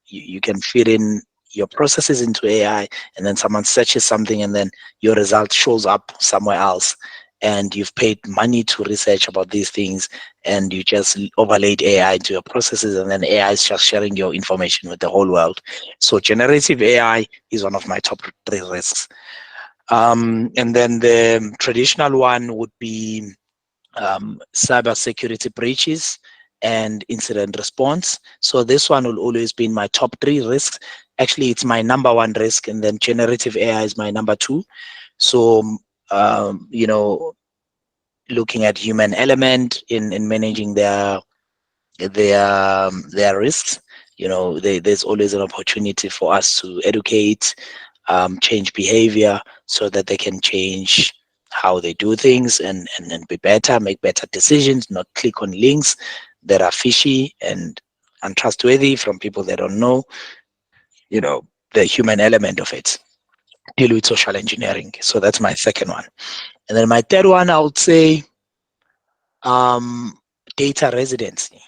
can feed in your processes into AI, and then someone searches something, and then your result shows up somewhere else, and you've paid money to research about these things, and you just overlaid AI into your processes, and then AI is just sharing your information with the whole world. So generative AI is one of my top 3 risks. And then the traditional one would be cybersecurity breaches and incident response. So this one will always be in my top 3 risks. Actually, it's my number 1 risk, and then generative AI is my number 2. So, looking at human element in managing their risks, there's always an opportunity for us to educate, change behavior so that they can change how they do things, and be better, make better decisions, not click on links that are fishy and untrustworthy from people they don't know. The human element of it, deal with social engineering. So that's my second one. And then my third one, I would say data residency.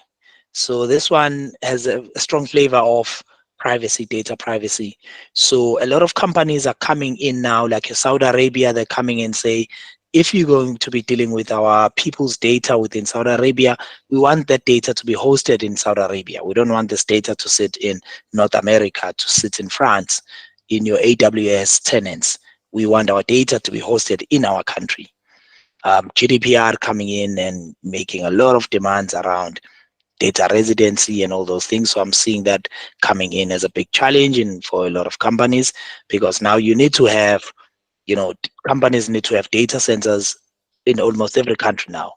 So this one has a strong flavor of privacy, data privacy. So a lot of companies are coming in now, like Saudi Arabia, they're coming in, say, if you're going to be dealing with our people's data within Saudi Arabia, we want that data to be hosted in Saudi Arabia. We don't want this data to sit in North America, to sit in France, in your AWS tenants. We want our data to be hosted in our country. GDPR coming in and making a lot of demands around data residency and all those things. So I'm seeing that coming in as a big challenge for a lot of companies, because now you need to have, companies need to have data centers in almost every country now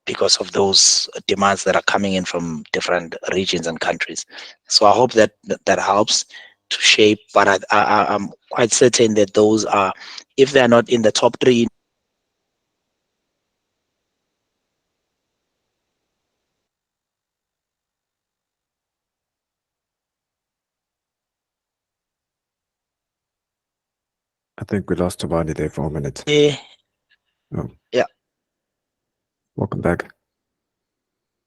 because of those demands that are coming in from different regions and countries. So I hope that helps to shape, but I'm quite certain that those are, if they're not in the top 3, I think we lost Thabani there for a minute. Oh. Yeah. Welcome back.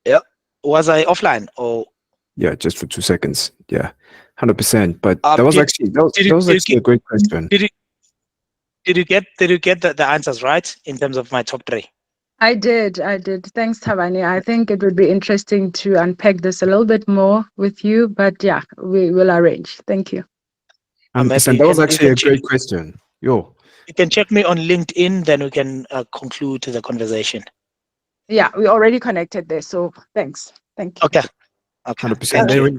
Yeah. Was I offline or? Yeah, just for 2 seconds. Yeah, 100%. But that was Did actually a great question. Did you get the answers right in terms of my top 3? I did. Thanks, Thabani. I think it would be interesting to unpack this a little bit more with you, but yeah, we will arrange. Thank you. 100%. That was actually a great question. You can check me on LinkedIn, then we can conclude the conversation. Yeah, we already connected there, so thanks. Thank you. Okay. 100%.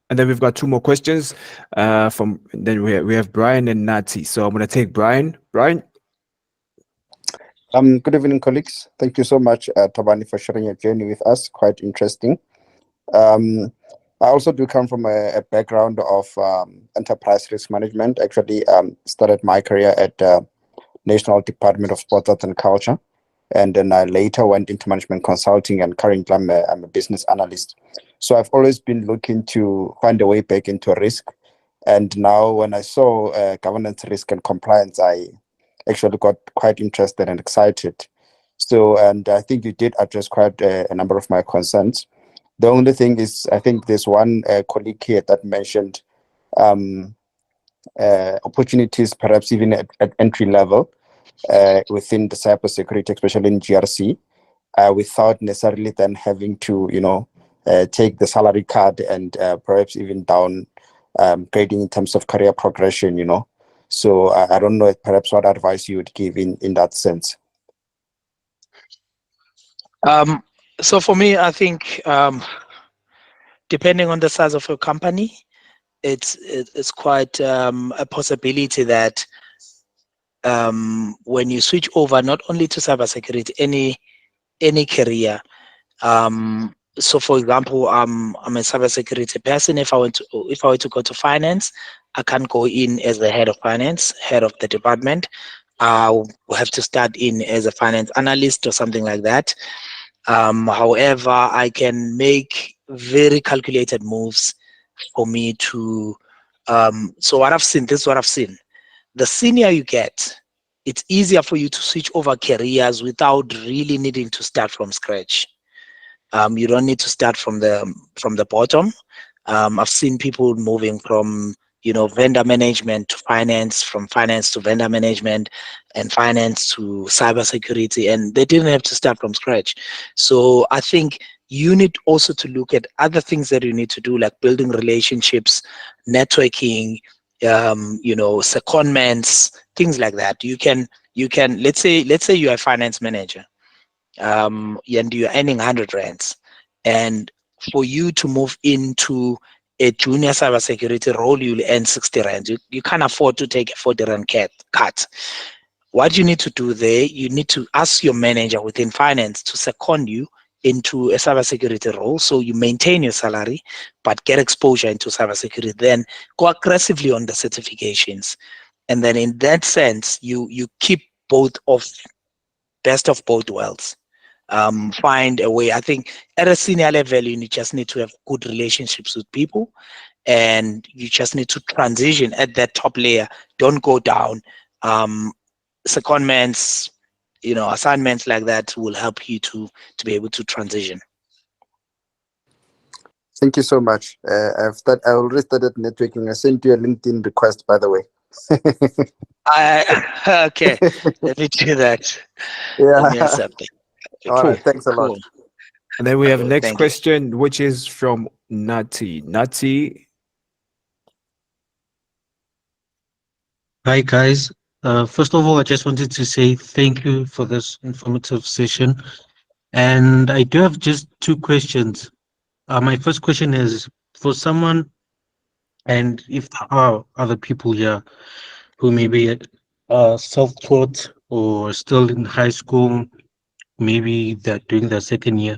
And then we've got 2 more questions. Then we have Brian and Nati. So I'm going to take Brian. Brian. Good evening, colleagues. Thank you so much, Thabani, for sharing your journey with us. Quite interesting. I also do come from a background of enterprise risk management. Actually, started my career at National Department of Sports, Arts and Culture. And then I later went into management consulting, and currently I'm a business analyst. So I've always been looking to find a way back into risk. And now when I saw governance, risk and compliance, I actually got quite interested and excited. So, and I think you did address quite a number of my concerns. The only thing is, I think there's one colleague here that mentioned opportunities, perhaps even at entry level within the cybersecurity, especially in GRC, without necessarily then having to, take the salary card and perhaps even down grading in terms of career progression, So I don't know perhaps what advice you would give in that sense. So for me, I think depending on the size of your company, it's quite a possibility that when you switch over not only to cybersecurity, any career. So for example, I'm a cybersecurity person. If I were to go to finance, I can't go in as the head of finance, head of the department. I will have to start in as a finance analyst or something like that. However, I can make very calculated moves for me to. So what I've seen, this is what I've seen. The senior you get, it's easier for you to switch over careers without really needing to start from scratch. You don't need to start from the bottom. I've seen people moving from vendor management to finance, from finance to vendor management, and finance to cybersecurity, and they didn't have to start from scratch. So I think you need also to look at other things that you need to do, like building relationships, networking, secondments, things like that. You can let's say you're a finance manager, and you're earning 100 rands, and for you to move into a junior cybersecurity role, you'll earn 60 rands. You can't afford to take a 40 rand cut. What you need to do there, you need to ask your manager within finance to second you into a cybersecurity role, so you maintain your salary but get exposure into cybersecurity. Then go aggressively on the certifications, and then in that sense, you keep best of both worlds. Find a way. I think at a senior level, you just need to have good relationships with people, and you just need to transition at that top layer. Don't go down. Secondments, assignments like that will help you to be able to transition. Thank you so much. I already started networking. I sent you a LinkedIn request, by the way. Okay, let me do that. Yeah. Give me a second. All Cool. right. Thanks a lot. Cool. And then we have Cool. next Thank you. question, which is from Nati. Nati, Hi guys. First of all, I just wanted to say thank you for this informative session. And I do have just two questions. My first question is for someone, and if there are other people here who maybe self-taught or still in high school, maybe they're doing their second year,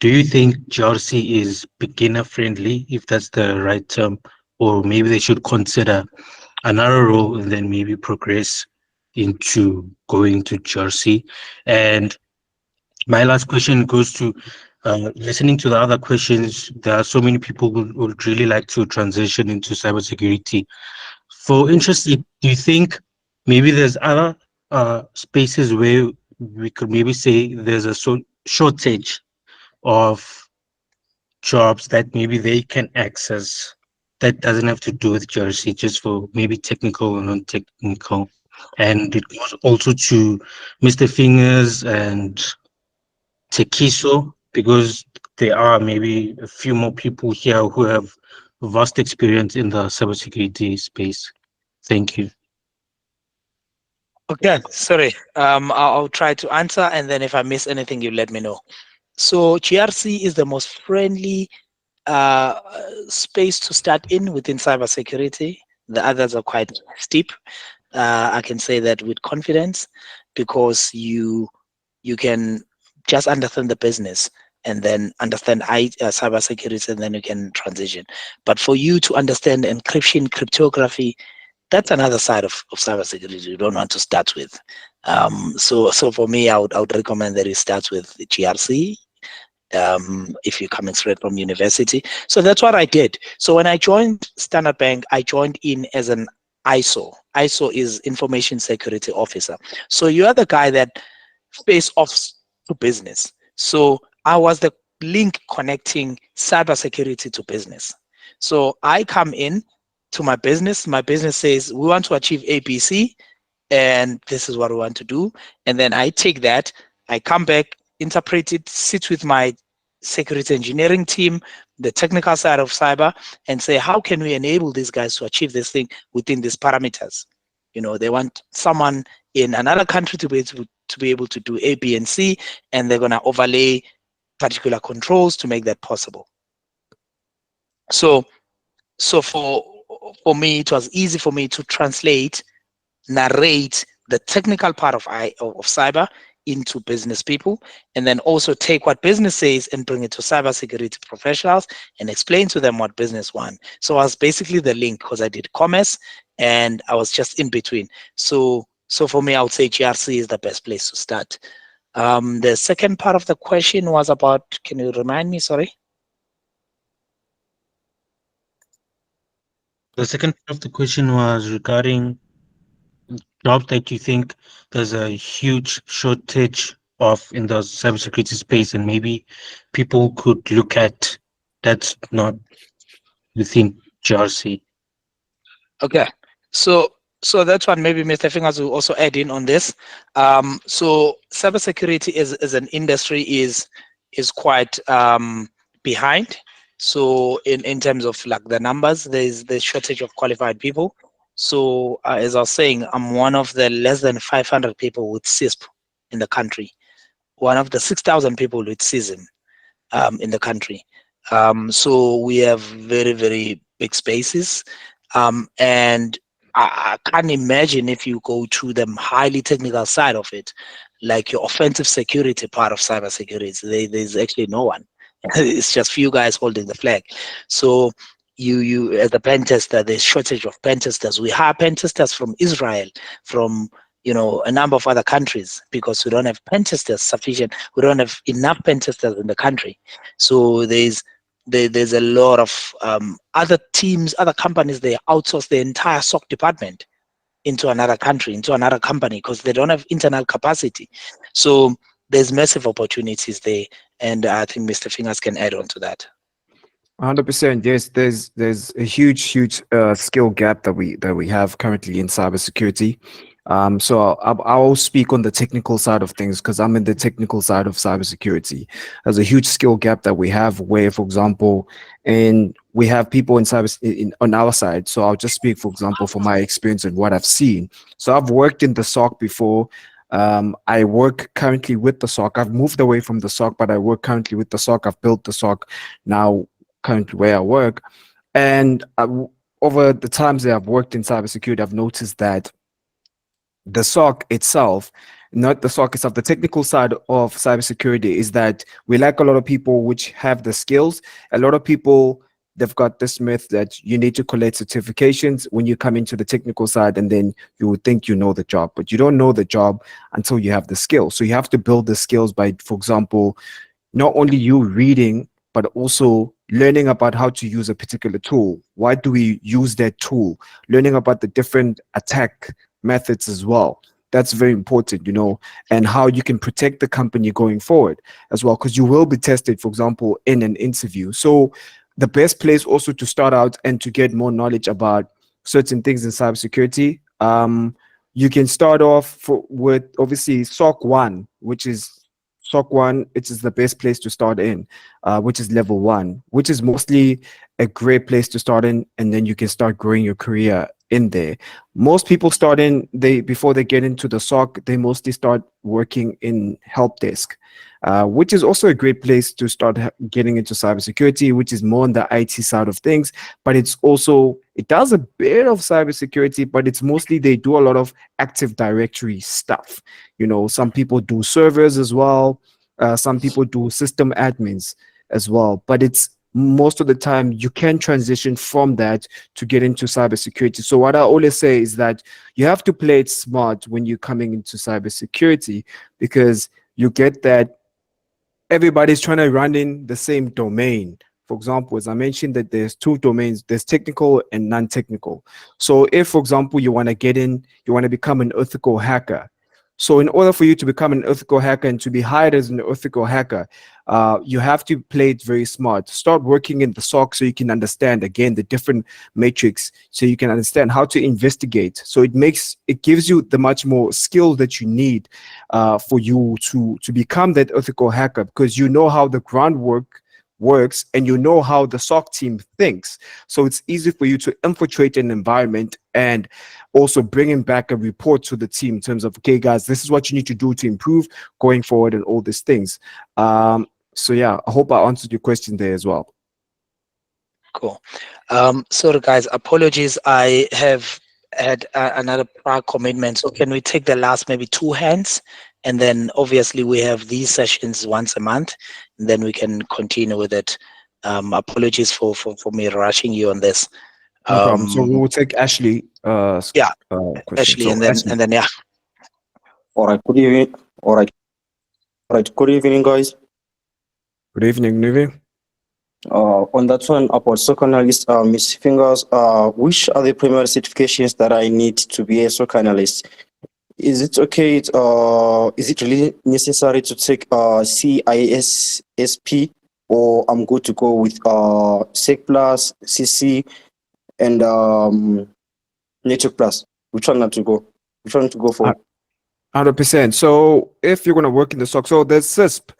do you think GRC is beginner friendly, if that's the right term, or maybe they should consider another role and then maybe progress into going to GRC? And my last question goes to listening to the other questions. There are so many people who would really like to transition into cybersecurity. For interest, do you think maybe there's other spaces where we could maybe say there's a shortage of jobs that maybe they can access that doesn't have to do with GRC, just for maybe technical or non-technical? And it goes also to Mr. Fingers and Tekiso, because there are maybe a few more people here who have vast experience in the cybersecurity space. Thank you. Okay, sorry. I'll try to answer, and then if I miss anything, you let me know. So GRC is the most friendly space to start in within cybersecurity. The others are quite steep. I can say that with confidence, because you can just understand the business and then understand cybersecurity, and then you can transition. But for you to understand encryption, cryptography, that's another side of cybersecurity you don't want to start with. So for me, I would recommend that you start with the GRC if you're coming straight from university. So that's what I did. So when I joined Standard Bank, I joined in as an ISO. ISO is Information Security Officer. So you are the guy that face off to business. So I was the link connecting cybersecurity to business. So I come in to my business. My business says, we want to achieve ABC, and this is what we want to do. And then I take that, I come back, interpret it, sit with my security engineering team, the technical side of cyber, and say, how can we enable these guys to achieve this thing within these parameters? You know, they want someone in another country to be able to do A, B, and C, and they're going to overlay particular controls to make that possible. So for me, it was easy for me to translate, narrate the technical part of cyber into business people, and then also take what business says and bring it to cybersecurity professionals and explain to them what business want. So I was basically the link, because I did commerce and I was just in between. So for me, I would say GRC is the best place to start. The second part of the question was about, can you remind me, sorry? The second part of the question was regarding jobs that you think there's a huge shortage of in the cybersecurity space, and maybe people could look at that's not within GRC. Okay, so that's what maybe Mr. Fingers will also add in on this. So cybersecurity as an industry is quite behind. So in terms of like the numbers, there's the shortage of qualified people. So as I was saying, I'm one of the less than 500 people with CISP in the country. One of the 6,000 people with CISM in the country. So we have very, very big spaces. And I can't imagine if you go to the highly technical side of it, like your offensive security part of cybersecurity, there's actually no one. It's just few guys holding the flag. So you as a pen tester, there's shortage of pen testers. We hire pen testers from Israel, from a number of other countries, because we don't have pen testers sufficient. We don't have enough pen testers in the country. So there's a lot of other teams, other companies, they outsource the entire SOC department into another country, into another company, because they don't have internal capacity. So there's massive opportunities there, and I think Mr. Fingers can add on to that. 100%. Yes, there's a huge skill gap that we have currently in cybersecurity. So I'll speak on the technical side of things because I'm in the technical side of cybersecurity. There's a huge skill gap that we have where, for example, and we have people in on our side. So I'll just speak, for example, for my experience and what I've seen. So I've worked in the SOC before. I work currently with the SOC. I've moved away from the SOC, but I work currently with the SOC. I've built the SOC now currently where I work. And over the times that I've worked in cybersecurity, I've noticed that the SOC itself, not the SOC itself, the technical side of cybersecurity is that we lack a lot of people which have the skills. A lot of people, they've got this myth that you need to collect certifications when you come into the technical side, and then you would think you know the job, but you don't know the job until you have the skills. So you have to build the skills by, for example, not only you reading, but also learning about how to use a particular tool. Why do we use that tool? Learning about the different attack methods as well. That's very important, you know, and how you can protect the company going forward as well, because you will be tested, for example, in an interview. So the best place also to start out and to get more knowledge about certain things in cybersecurity, you can start off with obviously SOC 1, which is SOC 1, it is the best place to start in, which is level 1, which is mostly a great place to start in, and then you can start growing your career in there. Most people start in, before they get into the SOC, they mostly start working in help desk, which is also a great place to start getting into cybersecurity, which is more on the IT side of things, but it does a bit of cybersecurity, but it's mostly they do a lot of Active Directory stuff. You know, some people do servers as well. Some people do system admins as well, but it's most of the time you can transition from that to get into cybersecurity. So what I always say is that you have to play it smart when you're coming into cybersecurity, because you get that everybody's trying to run in the same domain. For example, as I mentioned, that there's two domains, there's technical and non-technical. So if, for example, you want to get in, you want to become an ethical hacker. So in order for you to become an ethical hacker and to be hired as an ethical hacker, you have to play it very smart. Start working in the SOC so you can understand, again, the different metrics, so you can understand how to investigate. So it gives you the much more skill that you need for you to become that ethical hacker, because you know how the groundwork works and you know how the SOC team thinks. So it's easy for you to infiltrate an environment and also bringing back a report to the team in terms of, okay, guys, this is what you need to do to improve going forward and all these things. So yeah, I hope I answered your question there as well. Cool. Sorry, guys, apologies. I have had another prior commitment. So can we take the last maybe 2 hands? And then obviously we have these sessions once a month, and then we can continue with it. Apologies for me rushing you on this. No problem. So we will take Ashley. Yeah, question. Ashley, So and then Ashley. and then yeah. All right, good evening. All right, good evening, guys. Good evening, Nuvi. On that one, about SOC analyst, Ms. Fingers, which are the primary certifications that I need to be a SOC analyst? Is it okay? Is it really necessary to take CISSP, or I'm good to go with SEC Plus, CC, and Network Plus? Which one not to go? Which one to go for? 100%. So if you're going to work in the SOC, so there's CISP.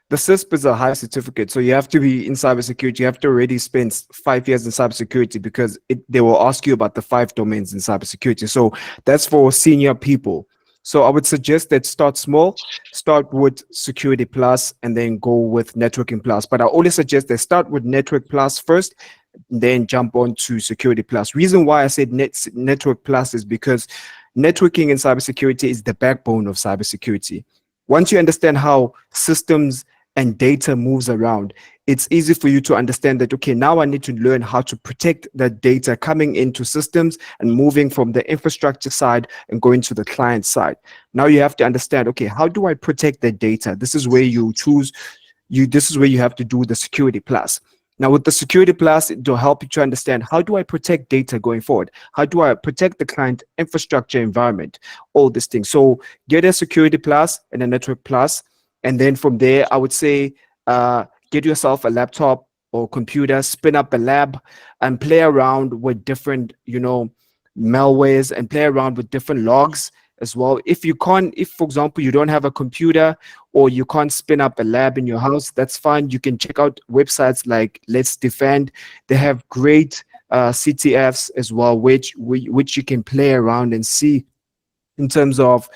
The CISP is a high certificate. So you have to be in cybersecurity. You have to already spend 5 years in cybersecurity, because they will ask you about the 5 domains in cybersecurity. So that's for senior people. So I would suggest that start small, start with Security Plus, and then go with Networking Plus. But I always suggest that start with Network Plus first, then jump on to Security Plus. Reason why I said Network Plus is because networking in cybersecurity is the backbone of cybersecurity. Once you understand how systems and data moves around, it's easy for you to understand that, okay, now I need to learn how to protect that data coming into systems and moving from the infrastructure side and going to the client side. Now you have to understand, okay, how do I protect that data? This is where you choose, this is where you have to do the Security Plus. Now with the Security Plus, it will help you to understand, how do I protect data going forward? How do I protect the client infrastructure environment? All these things. So get a Security Plus and a Network Plus. And then from there, I would say, get yourself a laptop or computer, spin up a lab and play around with different, malwares and play around with different logs as well. If, for example, you don't have a computer or you can't spin up a lab in your house, that's fine. You can check out websites like Let's Defend. They have great CTFs as well, which you can play around and see in terms of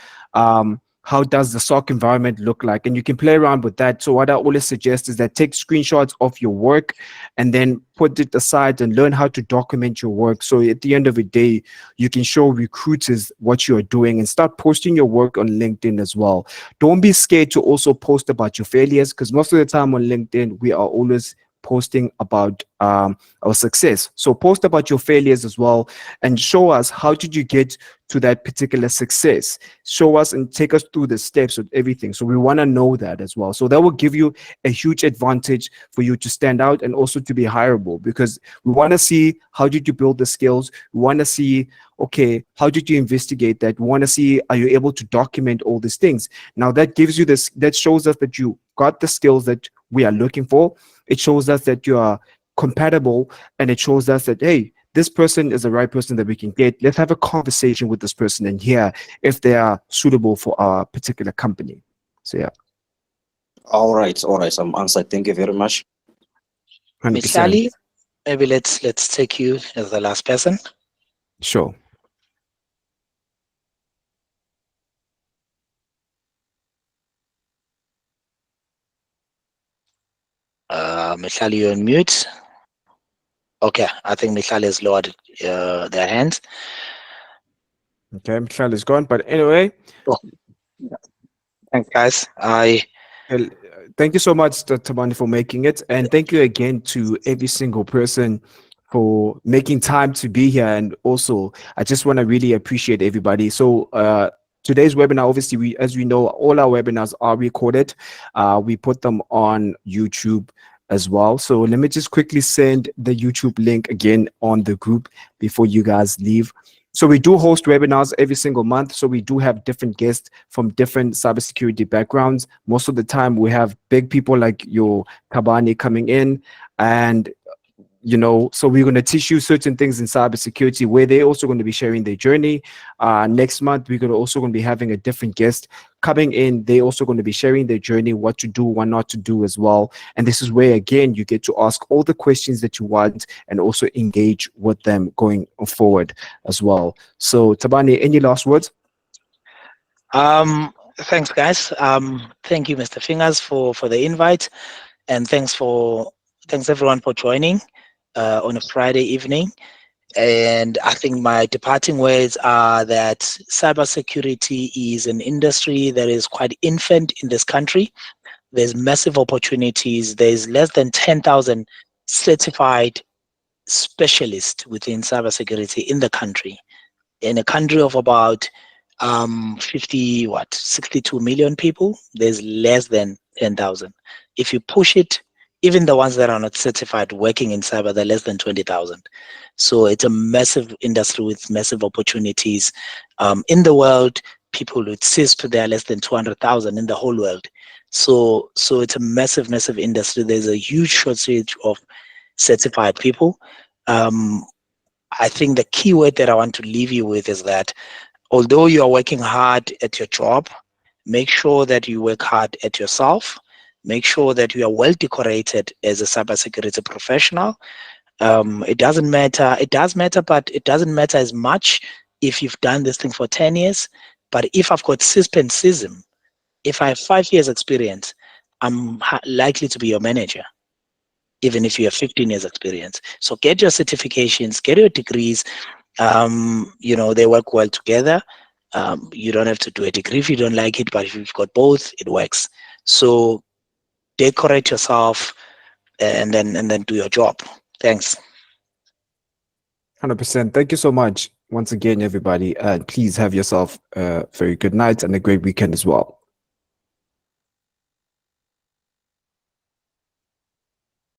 how does the SOC environment look like, and you can play around with that. So what I always suggest is that take screenshots of your work and then put it aside and learn how to document your work. So at the end of the day, you can show recruiters what you're doing and start posting your work on LinkedIn as well. Don't be scared to also post about your failures, because most of the time on LinkedIn, we are always posting about our success. So post about your failures as well and show us how did you get to that particular success. Show us and take us through the steps of everything. So we want to know that as well. So that will give you a huge advantage for you to stand out and also to be hireable, because we want to see how did you build the skills. We want to see, okay, how did you investigate that? We want to see, are you able to document all these things? Now that gives you this, that shows us that you got the skills that we are looking for. It shows us that you are compatible, and it shows us that, hey, this person is the right person that we can get. Let's have a conversation with this person and hear if they are suitable for our particular company. So yeah. All right, some answer. Thank you very much. 100%. Mihlali, maybe let's take you as the last person. Sure. Mihlali, you're on mute. Okay, I think Mihlali has lowered their hands. Okay, Michelle is gone. But anyway, Thanks, guys. thank you so much, Thabani, for making it. And thank you again to every single person for making time to be here. And also, I just want to really appreciate everybody. So today's webinar, obviously, as we know, all our webinars are recorded. We put them on YouTube as well. So let me just quickly send the YouTube link again on the group before you guys leave. So we do host webinars every single month. So we do have different guests from different cybersecurity backgrounds. Most of the time we have big people like your Thabani coming in, and so we're going to teach you certain things in cybersecurity where they're also going to be sharing their journey. Next month, we're also going to be having a different guest coming in. They're also going to be sharing their journey, what to do, what not to do as well. And this is where, again, you get to ask all the questions that you want and also engage with them going forward as well. So Thabani, any last words? Thanks, guys. Thank you, Mr. Fingers, for the invite, and thanks everyone for joining on a Friday evening. And I think my departing words are that cybersecurity is an industry that is quite infant in this country. There's massive opportunities. There's less than 10,000 certified specialists within cybersecurity in the country. In a country of about 62 million people, there's less than 10,000. If you push it, even the ones that are not certified working in cyber, they're less than 20,000. So it's a massive industry with massive opportunities. In the world, people with CISP, there are less than 200,000 in the whole world. So it's a massive, massive industry. There's a huge shortage of certified people. I think the key word that I want to leave you with is that although you are working hard at your job, make sure that you work hard at yourself. Make sure that you are well decorated as a cybersecurity professional. It doesn't matter. It does matter, but it doesn't matter as much if you've done this thing for 10 years. But if I've got CISP and CISM, if I have 5 years experience, I'm likely to be your manager, even if you have 15 years experience. So get your certifications, get your degrees. They work well together. You don't have to do a degree if you don't like it, but if you've got both, it works. So decorate yourself and then do your job. Thanks. 100%. Thank you so much once again, everybody. Please have yourself a very good night and a great weekend as well.